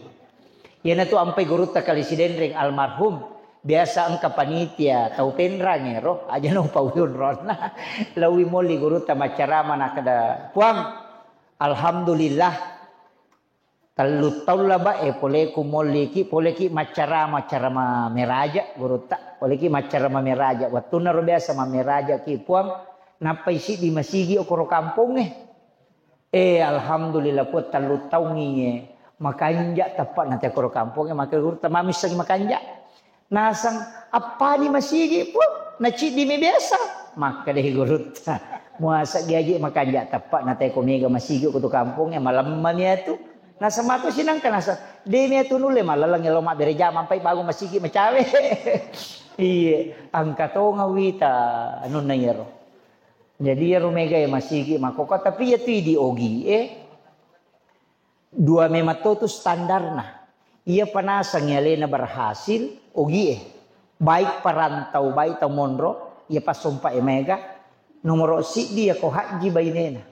yana tu ampai guru ta kali sidendring almarhum biasa angka panitia tau penrang ro aja no pauyun rona lawi moli guru ta macarama na kada puang alhamdulillah talu taula ba pole ku moli ki pole ki macarama meraja guru ta pole ki macarama meraja watuna ro biasa meraja ki puang napai si di masigi okoro kampung alhamdulillah put talu taungi makanja tepat nanti okoro kampung maka guru ta mamis lagi makanja nasang apa ni masigi puang naci di me biasa maka deh guru ta muasa gaji makanja tepat nanti ko mega masigi okoro kampung malam mamia tu nasa matu sinang kan nasa demi tu nule malalang lo mak bere jam sampai bagu masigi macawe iya angka to ngawita anu na yero jadi yero mega ya masigi makoko tapi ya tu di ogi dua memato tu standar nah ia panasang yalena berhasil ogi baik perantau baik tau monro ia pas sumpah mega nomor si dia ko haji bainena.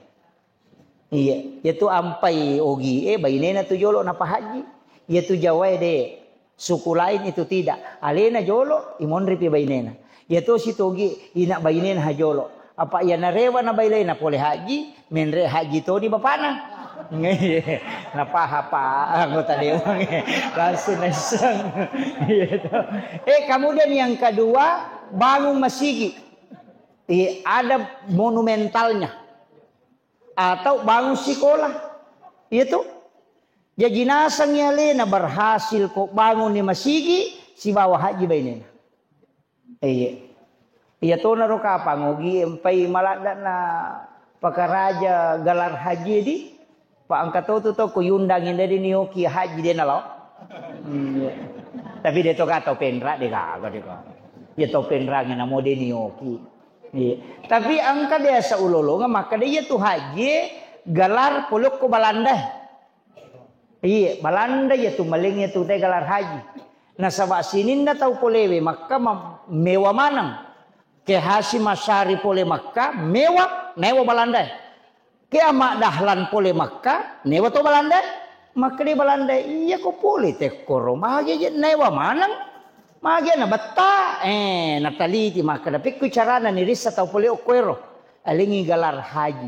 Iya, yaitu ampai ogi bainena tu jolo napa haji. Yaitu Jawa de suku lain itu tidak. Alena jolo imon ripi bainena. Yaitu si togi ina bainena hajolo. Apa ya narewa na bainena pole haji, menre haji to di bapana. Napa apa anggota dewan langsung nesang. Kemudian yang kedua bangun masigi. Ada monumentalnya. Atau bangun sekolah itu ya jinasang yalena berhasil kok bangun ni masigi si bawa haji bainena iya to naro ka pangogi empai malada na pakaraja galar haji di pa angkat to ko yundangin dari nioki haji dena lo tapi dia to ka to penra de ka ya to penra ngena mode nioki. Iya. Tapi angka dia saulolo maka dia tu haji galar puluk ko Balanda. Iya, Balanda ya tu malingnya tu teh galar haji. Nah sabak sinin na tau polewe maka mewah manang. Ke Hasim Asyari pole maka mewah newa Balanda. Ke amak dahlan pole maka newa tu Balanda. Maka di Balanda iya ko pole teh koroma aja newa manang. Magya na bata nataliti maka dapik ku carana ni risa tau pole okwero alingi galar haji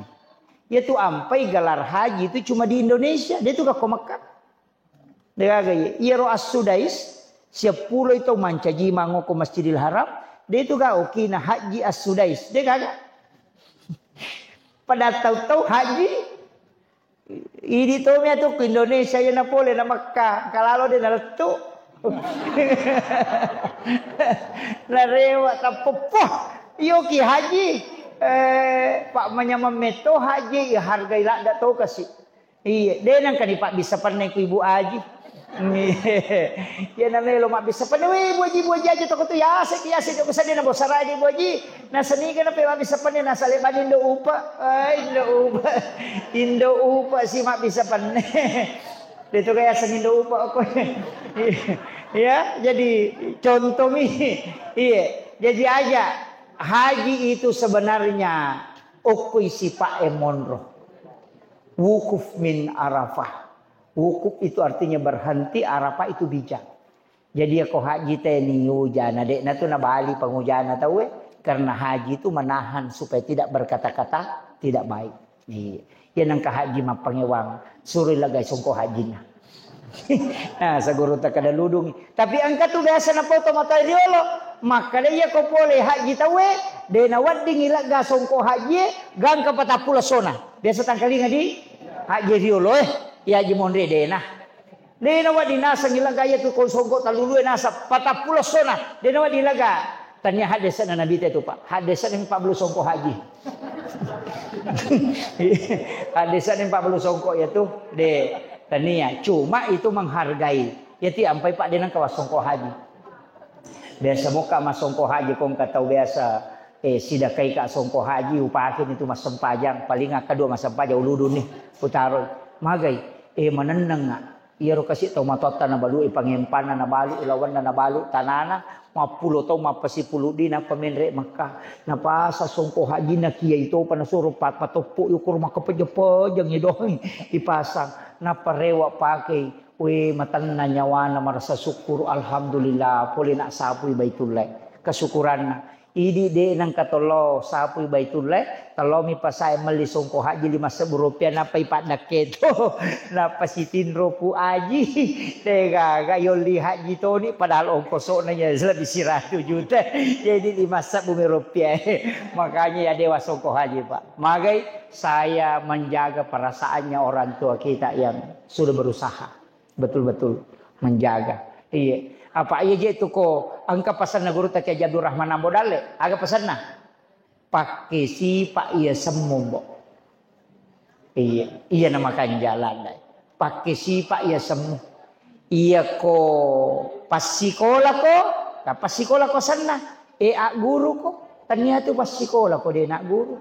yaitu ampai galar haji itu cuma di Indonesia dia tu ka Mekah dia gaya iro as-sudais siap pulo itu mancaji mango ko Masjidil Haram dia tu ga okina haji as-sudais dia kagak pada tahu-tahu haji ini tu mia tu ke Indonesia ya na pole na Mekah kalalo dia na tu Narewa tapopoh Iyo ki haji. Pak menyamameto haji ya hargai lah dak tahu kasih. Iya, denang kan Pak bisa panai ku ibu aji. Ya namanya lo mak bisa panai ibu aji aja toko tu ya asik aku sadin na bosara di ibu aji. Na seni kan apa mak bisa panai na saleban indo upa. Indo upa si mak bisa panai. Itu kayak seni indo upa aku. Ya, jadi contoh nih. Iya, jadi aja haji itu sebenarnya ukui si Pak Emonro. Wukuf min Arafah. Wukuf itu artinya berhenti, Arafah itu bijak. Jadi aku haji teni hujana dek na tu na bali pengujana tahu karena haji itu menahan supaya tidak berkata-kata tidak baik. Iya. Ya nang haji mah pangewang suruh lagay sungko hajinya. Nah, saguro ta kada ludung. Tapi angka tu biasa na foto mata diolo. Maka dia ko pole haji tawe de na wading ilaga songko haji gang ka patapula sona. Biasa tangkalinga di haji diolo ya haji mondre de na. De na wadi nasa ilaga ya tu ko songko talulu nasa patapula sona. De na wadi ilaga. Tanya hadisan na nabi itu Pak. Hadisan yang 40 songko haji. Hadisan yang 40 songko ya tu de tania cuma itu menghargai ya ti ampai Pak denang kawas songko haji biasa muka mas songko haji kong katau biasa sidakai ka songko haji upakin itu mas sempajang paling kedua mas sempajang uludun nih utaro magai maneneng nga iya ro kasi tau matota na balu pangempanan na balu ilawan na balu tanana mapulo tau mapasipulu di na pamenre maka napasa songko haji na kia itu panasuro patopo yukur makapajapajang idohing ipasang na parewa pakai matan na nyawa na marasa syukur alhamdulillah poli nak sapuy baitullah kesyukuran na idi de nang katolo sapuy baitullah talo mi pasay malisong ko haji 5,000 rupiah na pay padaketo na pasitin ropu aji tega gayo li haji to ni padahal ongkoso na nya lebih 100 juta jadi 5,000 rupiah makanya ya dewa songko haji Pak magai saya menjaga perasaannya orang tua kita yang sudah berusaha betul-betul menjaga. Iya. Apa aja itu kok angka pesan na guru tak Abdul Rahman Ambodale. Aga pesan na. Pakai si Pak iya semua. Iya, iya nama kan jalan dai. Pakai si Pak iya semua. Iya ko pas sekolah ko, pas sekolah ko sana. A guru ko. Ternyata pas sekolah ko dia nak guru.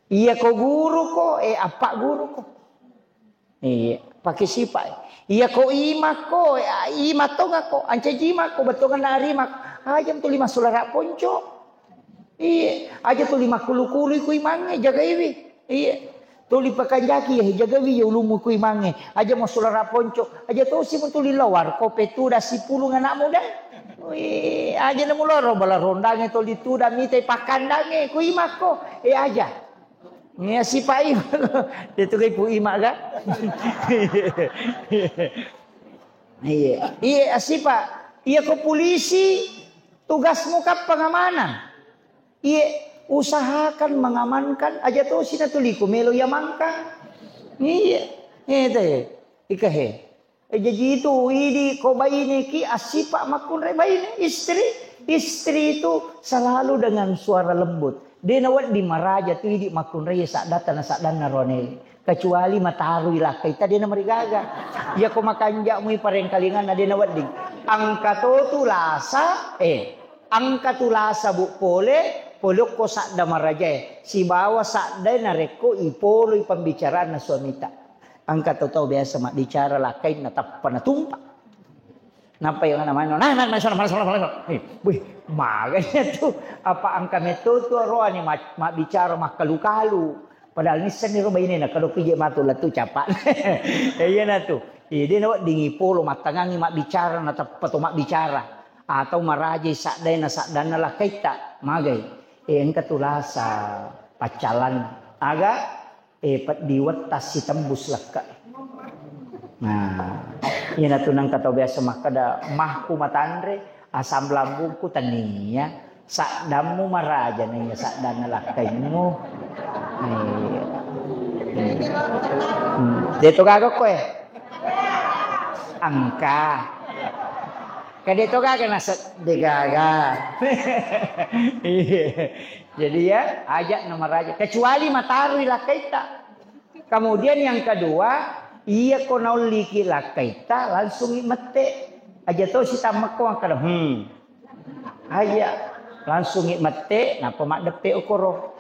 Iya ko guru ko, apa guru ko. Iya, pakai si Pak. Iya ko ima ko, ima to nga ko, anca jima ko, betul kan dari mak. Aja tu 5 sulara ponco. Iya, aja tu 5 kulu-kulu ku imange jaga iwi. Iya. Tuli pakan jaki ya jaga wi ya ulumu ku imange. Aja mau sulara ponco, aja tu si tuli lawar ko petuda si pulung anak muda. Wih, aja nemu loro bala rondange tuli tuda mite pakandange ku imak ko. Aja. Nya si pai dia tu kai pu imak ga. Iya, iya si Pak. Iya ko polisi tugasmu ka pengamanan. Iya usahakan mengamankan aja tu sina tuliku melo ya mangka. Iya, itu ikahe. Jadi itu ini ko bayi ki asipa makun re bayi istri itu selalu dengan suara lembut. Dia nawat di maraja tu di makun raya sakdana ronel kecuali mataru lah kita dia nama rigaga ya ko makanja mu pareng kalingan dia nawat di angka tu lasa angka tu lasa bu pole polok ko sakda maraja si bawa sakda na reko ipolo pembicaraan na suamita angka tu tahu biasa mak bicara lah kain na tappan na tumpa. Napa yang namanya? Nah, wih, makanya tuh apa angka metode tuh rohani mak bicara mak kalu-kalu. Padahal ini seni rumah ini nak kalau pijak matu lah tuh capak. Iya na tuh. Dia nak dingi polo matangangi mak bicara na tepat mak bicara atau maraji sakdana lah kita magai. Engka tulasa pacalan aga diwatas si tembus lah kak. Nah, iya natunang kata biasa makada mahku matandre asam lambungku tania sakdamu maraja nih sakdana lakaimu. Dia tu kagak kowe angka Kadito ka kena degaga. Jadi ya ajak nama raja. Kecuali matahari lah kita. Kemudian yang kedua, iya kau liki lah kita langsung mete. Aja tahu si tamak kau angkat. Aja langsung mete. Napa mak depe okoro.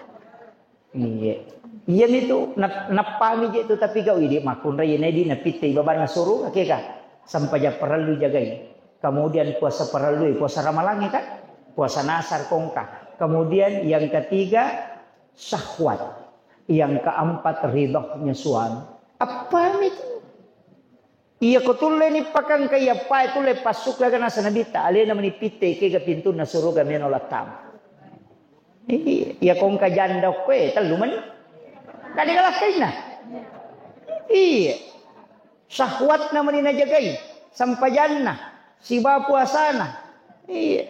Iya. Iya itu napami je itu tapi kau ini makun raya nedi napiti baban nasuruh kakek sampai ja perlu jagai. Kemudian puasa perlu puasa ramalangi kan puasa nasar kongka. Kemudian yang ketiga syahwat. Yang keempat ridhonya suami. Apa itu? Iya kotule ni pakan kaya pa itu le pasuk laga nasa nabita alena manipite ke pintu nasuruh gamen olatam. Iya kongka janda kwe taluman. Kadi kalah kaina. Iya. Syahwat naman inajagai. Sampajanna. Siba puasana. Iya.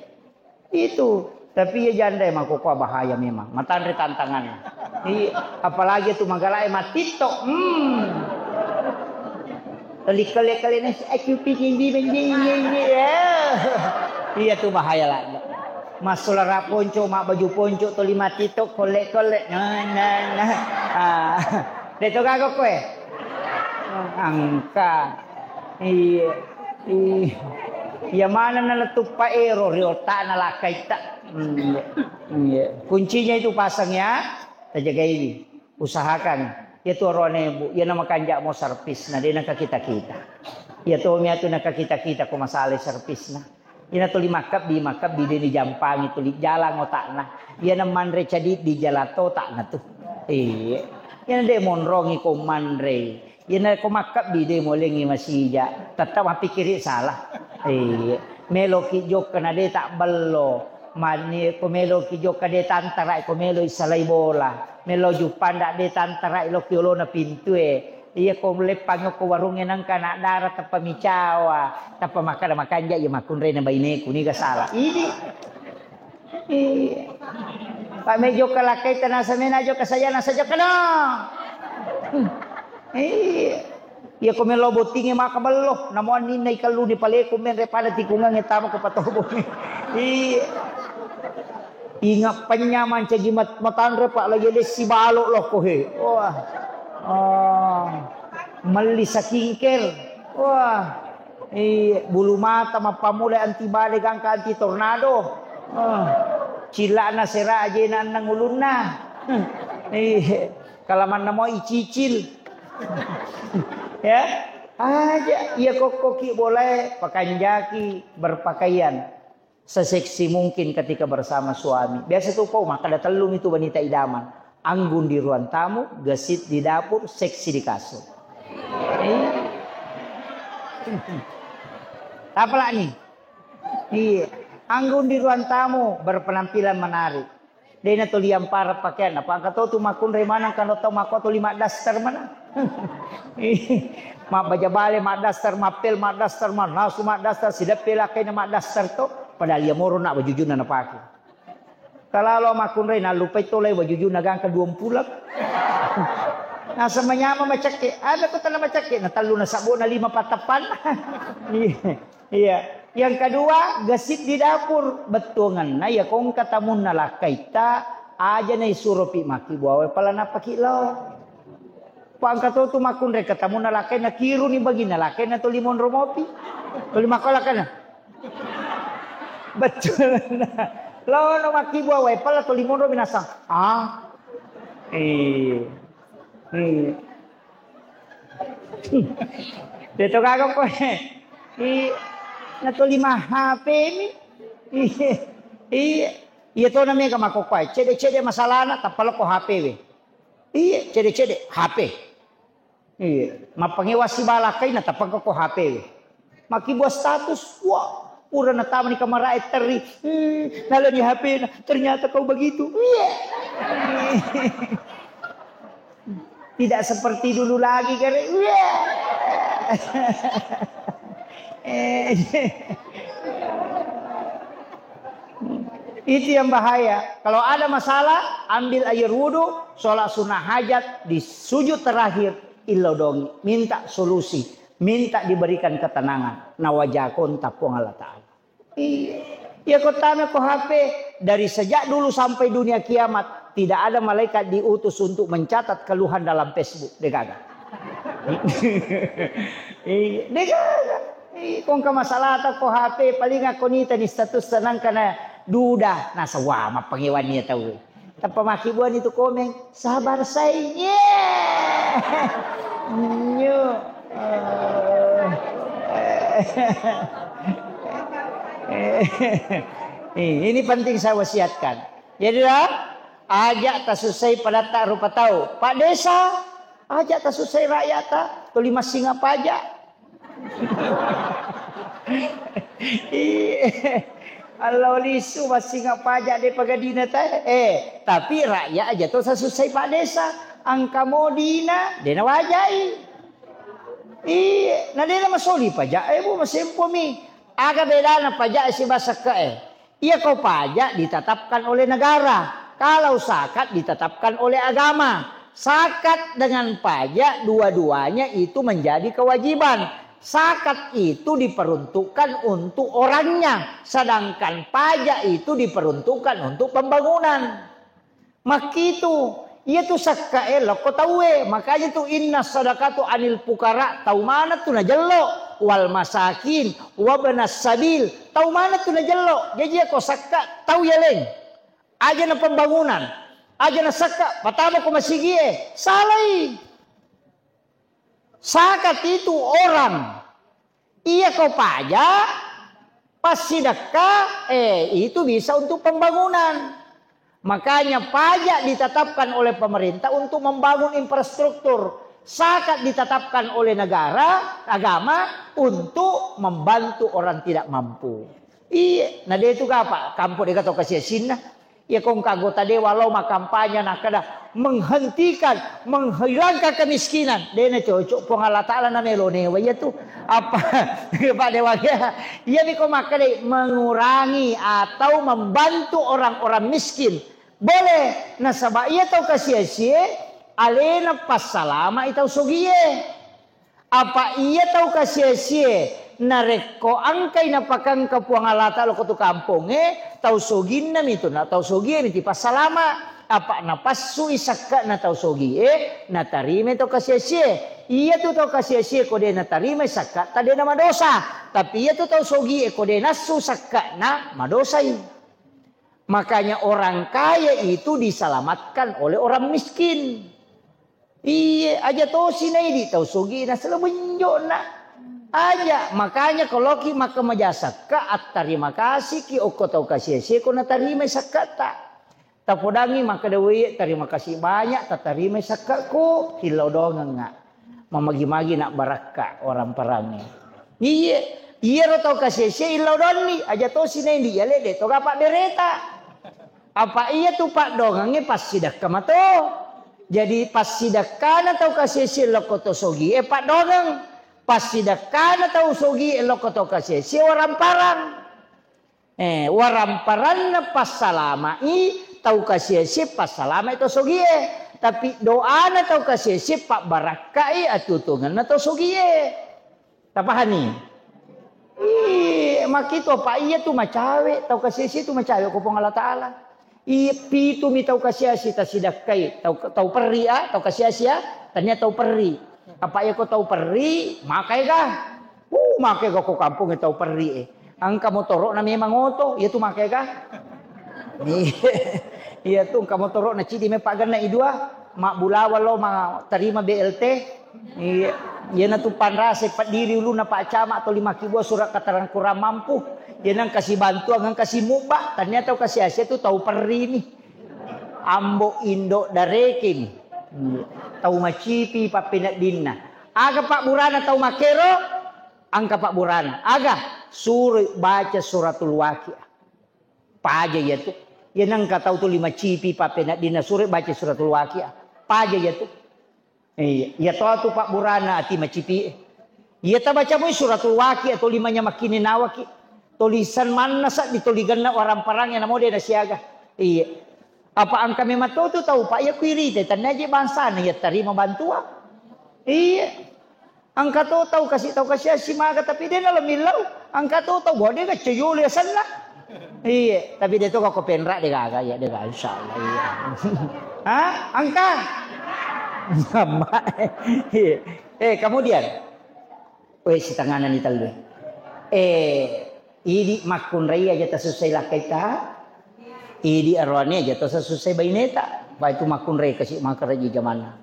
Itu. Tapi ya janda emang kok bahaya memang. Matandri tantangannya. Iya. Apalagi itu magalai matito. Kali-kali nasi aku pingin iya tuh bahaya lah. Masuk lara ponco, mak baju ponco, tu lima titok, kolek. Deto kagok kue. Angka. Iya mana naletup pa ero, riota nalakai tak. Kuncinya itu pasangnya, terjaga ini. Usahakan. Ya tu orone bu, ya nama kanjak mau servis, nah dia nak kita. Ya tu mia tu nak kita ko masalah servis nah. Ina tuli makap di dini jampang itu di jalan otak nah. Ina mandre cadi di jalato tak na tu. Ina de monrongi ko mandre. Ina ko makap di de molengi masija. Tetap pikiri salah. Melo kijok kana de tak bello. Mani ko melo kijok ka de tantara ko melo isalai bola. Melo jupanda de tantara ilo kiolo na pintu Iya ko lepang ko warungnya nang kana darat tapa micawa tapa makan ya makun rena baine kuni ga salah ini Pak mejo kalakai tanasa menajo kasayana saja kana iya ko melobo tingi makabalo namon ninay kalu ni pale ko men repada tikungan etama ko patobo ingat penyaman cagimat matanre pak lagi des si balok loh ko he wah mali sa kingker. Wah. Bulu mata mapamulay antibalik ang anti tornado. Cila na sira aja nang ulun na. Kalaman na mo icicil. Ya. Aja iya koki boleh pakanjaki berpakaian seseksi mungkin ketika bersama suami. Biasa tuh kau maka ada telung itu wanita idaman. Anggun di ruang tamu, gesit di dapur, seksi di kasur. Apalah nih? Iya, anggun di ruang tamu berpenampilan menarik. Dia tu liam para pakaian. Apa angkat tu makun remana kalau tahu makot tu 5 daster mana? Mak baja bale mak daster mapel mak daster mana? Nasu mak daster sidap pelakai mak daster tu. Padahal dia moro nak bajujunan apa aku. Kalau makun rena lupa itu leh baju nagang ke 20. Nah semuanya macake, ada kau tanah macake, nah talu na sabun na 5 patapan. Iya. Yang kedua gesit di dapur betungan. Nah ya kong katamun na lakaita aja na isuropi maki bawa pala na pakilo. Pangkat tu makun re katamun na lakai na kiru ni bagi na lakai na tu limon romopi. Tu 5 kolak kana. Betul na. Lawan no makibuwa way pala to limon ro binasang. Dito kagok ko na to 5 HP mi. Iya to na mega makokway. Cede masalah na tapalo ko HP we. Iya cede HP. Iya mapangiwas si balakay na tapag ko HP we. Makibuwa status wah. Pura na tama ni kamara teri. Nalo ni HP na. Ternyata kau begitu. Tidak seperti dulu lagi kan. Itu yang bahaya. Kalau ada masalah, ambil air wudhu, sholat sunnah hajat, di sujud terakhir, ilodongi. Minta solusi. Minta diberikan ketenangan. Nawajakun tapuang Allah Ta'ala. Ya kau tanya kau HP dari sejak dulu sampai dunia kiamat tidak ada malaikat diutus untuk mencatat keluhan dalam Facebook. Degagak. Degagak. Kung ka masalah atau kau HP paling aku nita ni status senang karena duda nasa wama pangiwan niya tahu. Tanpa makibuan itu komen sabar saya. Ini penting saya wasiatkan. Jadilah ajak tak selesai pada tak rupa tahu. Pak Desa ajak tak selesai rakyat tak. Tu 5 singa pajak. Kalau lisu masih nggak pajak deh pagadina teh. Tapi rakyat aja tuh selesai Pak Desa. Angka modina dena wajai. Nah dena masoli pajak. Bu masih mi. Agak beda na pajak si bahasa ke. Iya kau pajak ditetapkan oleh negara. Kalau zakat ditetapkan oleh agama. Zakat dengan pajak dua-duanya itu menjadi kewajiban. Zakat itu diperuntukkan untuk orangnya, sedangkan pajak itu diperuntukkan untuk pembangunan. Makitu, itu sakka elok kau tahu makanya tu inna sadaqatu anil fukara, tahu mana tu na jello wal masakin wa banas sabil, tahu mana tu na jello. Jadi kau sakka tahu ya leng. Aja na pembangunan, aja na sakka, patama ko masigie, salai. Zakat itu orang. Iya kau pajak, pas sedekah, itu bisa untuk pembangunan. Makanya pajak ditetapkan oleh pemerintah untuk membangun infrastruktur. Zakat ditetapkan oleh negara, agama untuk membantu orang tidak mampu. Iya, nah dia itu apa? Kampung dia kata kasih sinna. Ya kong kagota dia walau kampanye nak kada menghilangkan kemiskinan. Dia na cocok pong Allah Taala na melone ya tu apa Pak Dewa ya. Ia ni kau makade mengurangi atau membantu orang-orang miskin. Boleh nasaba ia tau kasih alena pas salama itau sogie. Apa ia tau kasih nareko angkai na pakang kapuang Allah Taala ko tu kampung tau sogin na mito na tau sogi miti pasalama apa na pasu isakka na tau sogi na tarime to kasih iya tu tau kasih ko de na tarime sakka tade na madosa tapi iya tu tau sogi ko de nasu sakka na madosai. Makanya orang kaya itu diselamatkan oleh orang miskin. Iya aja to sinai tau sogi na selabenjo na aja. Makanya kalau ki maka majasaka at terima kasih ki oko tau kasih ko na tarima sakata tapodangi maka dewe terima kasih banyak ta tarima sakako hilau dong nga mamagi-magi nak baraka orang perangi. Iya ro tau kasih hilau doni aja to sinai di yale de to gapak dereta apa iya tu pak dongange pas sidak kamato jadi pas sidak kana tau kasih lokoto sogi pak dongang pas sidakana tau sogi elok to kasih si orang parang. Orang parang na pas salama tau kasih si pas salama itu sogi tapi doa na tau kasih si pak barakai atutungan na tau sogi. Tapahani. Makito pa iya tu macawe tau kasih si tu macawe ko pong Allah Taala. Pitu mi tau kasih si ta sidakai tau perri tau kasih si tanya tau perri. Apa ya kau tahu perri makai kah? Makai kau kampung tahu perri angka motorok na memang oto ya tu makai kah? Iya tu kamu motorok na cidi me pagan na idua mak bulawa lo ma terima BLT. Iya na tu panrase pat diri ulu na pak camat atau 5 kibo surat keterangan kurang mampu. Dia nang kasih bantuan nang kasih mubah ternyata kasih asia tu tahu perri nih. Ambo Indo dareke nih. Tahu macipi papinat dinna aga Pak Burana tahu makero angka Pak Burana aga suruh baca suratul waqiah paja ya tu ya nang ka tahu tu 5 cipi papinat dinna suruh baca suratul waqiah paja ya tu ya tahu tu Pak Burana ati macipi ya ta baca mo suratul waqiah atau 5-nya makinin nawaki tulisan mana sa dituligan na orang parang yang namo dia na siaga iya. Apa angka memang tu tahu Pak ya kuiri teh tanya je bangsa ni ya terima bantuan. Iya. Angka tu tahu kasih si maga tapi dia dalam milau Angka tu tahu boleh ke cuyul ya sana. Iya, tapi dia tu kau penrak dia gak ya, dia gak insyaallah. Iya. Hah? Angka? Sama. Kemudian si tanganan ni talu. Idi makun raya aja tak selesai lah kita. Idi arwani aja tak selesai baineta. Baik tu makun raya kasih makan raja jamana.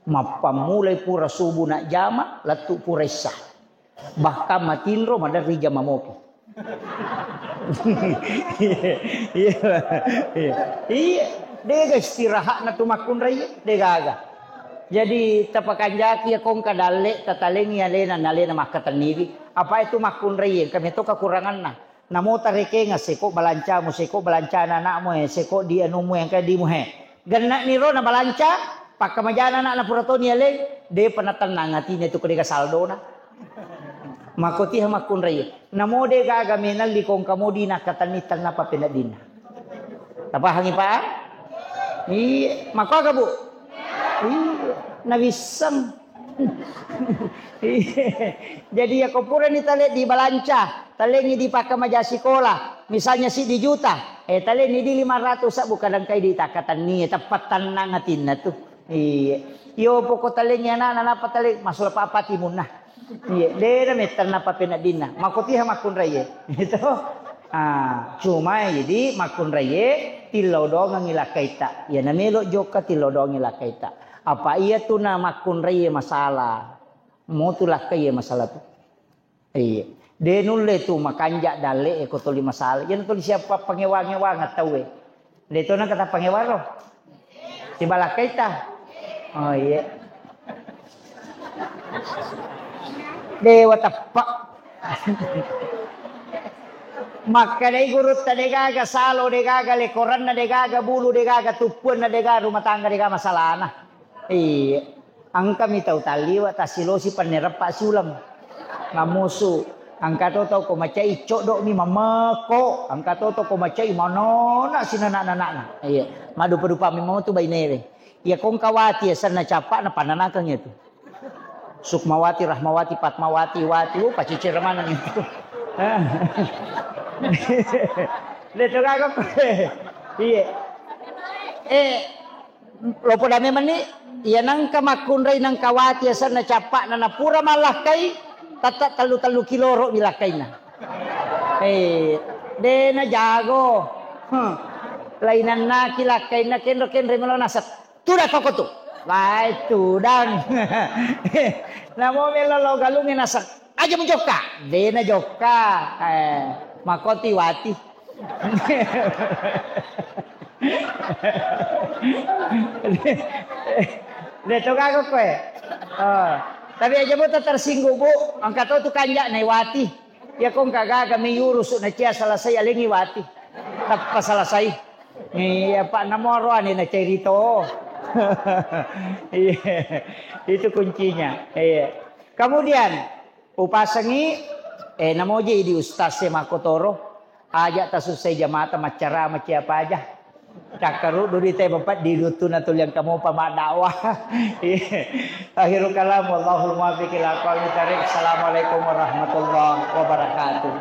Mapa mulai pura subuh nak jama, latu pura isah. Bahkan matinro madar rija mamoki. Iya, dia istirahat na tu makun raya, dia gaga. Jadi tapakan jaki ya kong kadale tatalengi alena nalena makatan niri. Apa itu makun raya? Kami tu kekurangan na. Namo tareke nga seko balanca mo seko balanca na mo seko di anu mo yang kaya di mo he. Ganak niro na balanca. Pakamajana na purato niya le, de panatan na ngati nito ko ka saldo na. Makoti ha makun raya. Namo de gagaminal di kong kamo di nakatanitan na papinadin. Tapahangi pa? Iya, mako ka bu? Iya, nawisang. Jadi ya kopura ni tali di balanca, tali ni di pakamaja sekolah, misalnya si di juta, tali ni di 500 sa bukan kay di takatan ni tapatan na ngatin na tu. Iya, yo poko tali niya na patali masul pa timun na. Iya, dera meter na papinadin na. Makoti ha makun raya. Ito. Cuma jadi makun raya tilaw do nga ngilakay ta. Ya namelo joka tilaw do ngilakay ta. Apa iya tu na makun raya masalah. Mo tu lakay masalah tu. Iya. Denule tu makanja dale ko tuli masalah. Yan tuli siapa pangewa-ngewa ngataw eh. Dito na kata pangewaro. Si balakay ta. Oh iya. Dewa tapak. Maka dai gurut ta degaga salo degaga lekoran na degaga bulu degaga tupuan na degaga rumah tangga degaga masalah na. Iya. Ang kami tahu taliwa ta silosi panerap pa sulam. Ngamusu. Ang katoto ko macai icok dok mi mamako. Ang katoto ko macai manona sinana-nana na. Iya. Madu padupa mi mama tu bainere. Ya kong kawati ya sana capak na pananakan itu. Sukmawati, Rahmawati, Patmawati, Wati, pacicir mana itu. Dito ka ko. Iya. Lopo dami man ni, yan ang kamakunray ng kawati ya sana capak na napura malakay, tata talu kiloro milakay na. De na jago. Lainan na kilakay na kenro malo nasa. Tuda koko tu. Lai tudang. Namo melolo galungin nasa. Aja mo joka. De na joka. Makoti wati. Dito ka ko eh. Tapi aja mo tersinggung bu. Ang kato tu kanya na wati. Ya kong kagaga may urus na siya salasay alingi wati. Tapos salasay. Iya Pak Namoro ani na cerito. Itu kuncinya. Kemudian upasangi namoje di ustaz Makotoro ajak tasusai jamaah macara macam apa aja. Cakaru duri teh bapak di dutun atul yang kamu pamadakwah. Akhirul kalam wallahul muwaffiq ila aqwamit thariq. Assalamualaikum warahmatullahi wabarakatuh.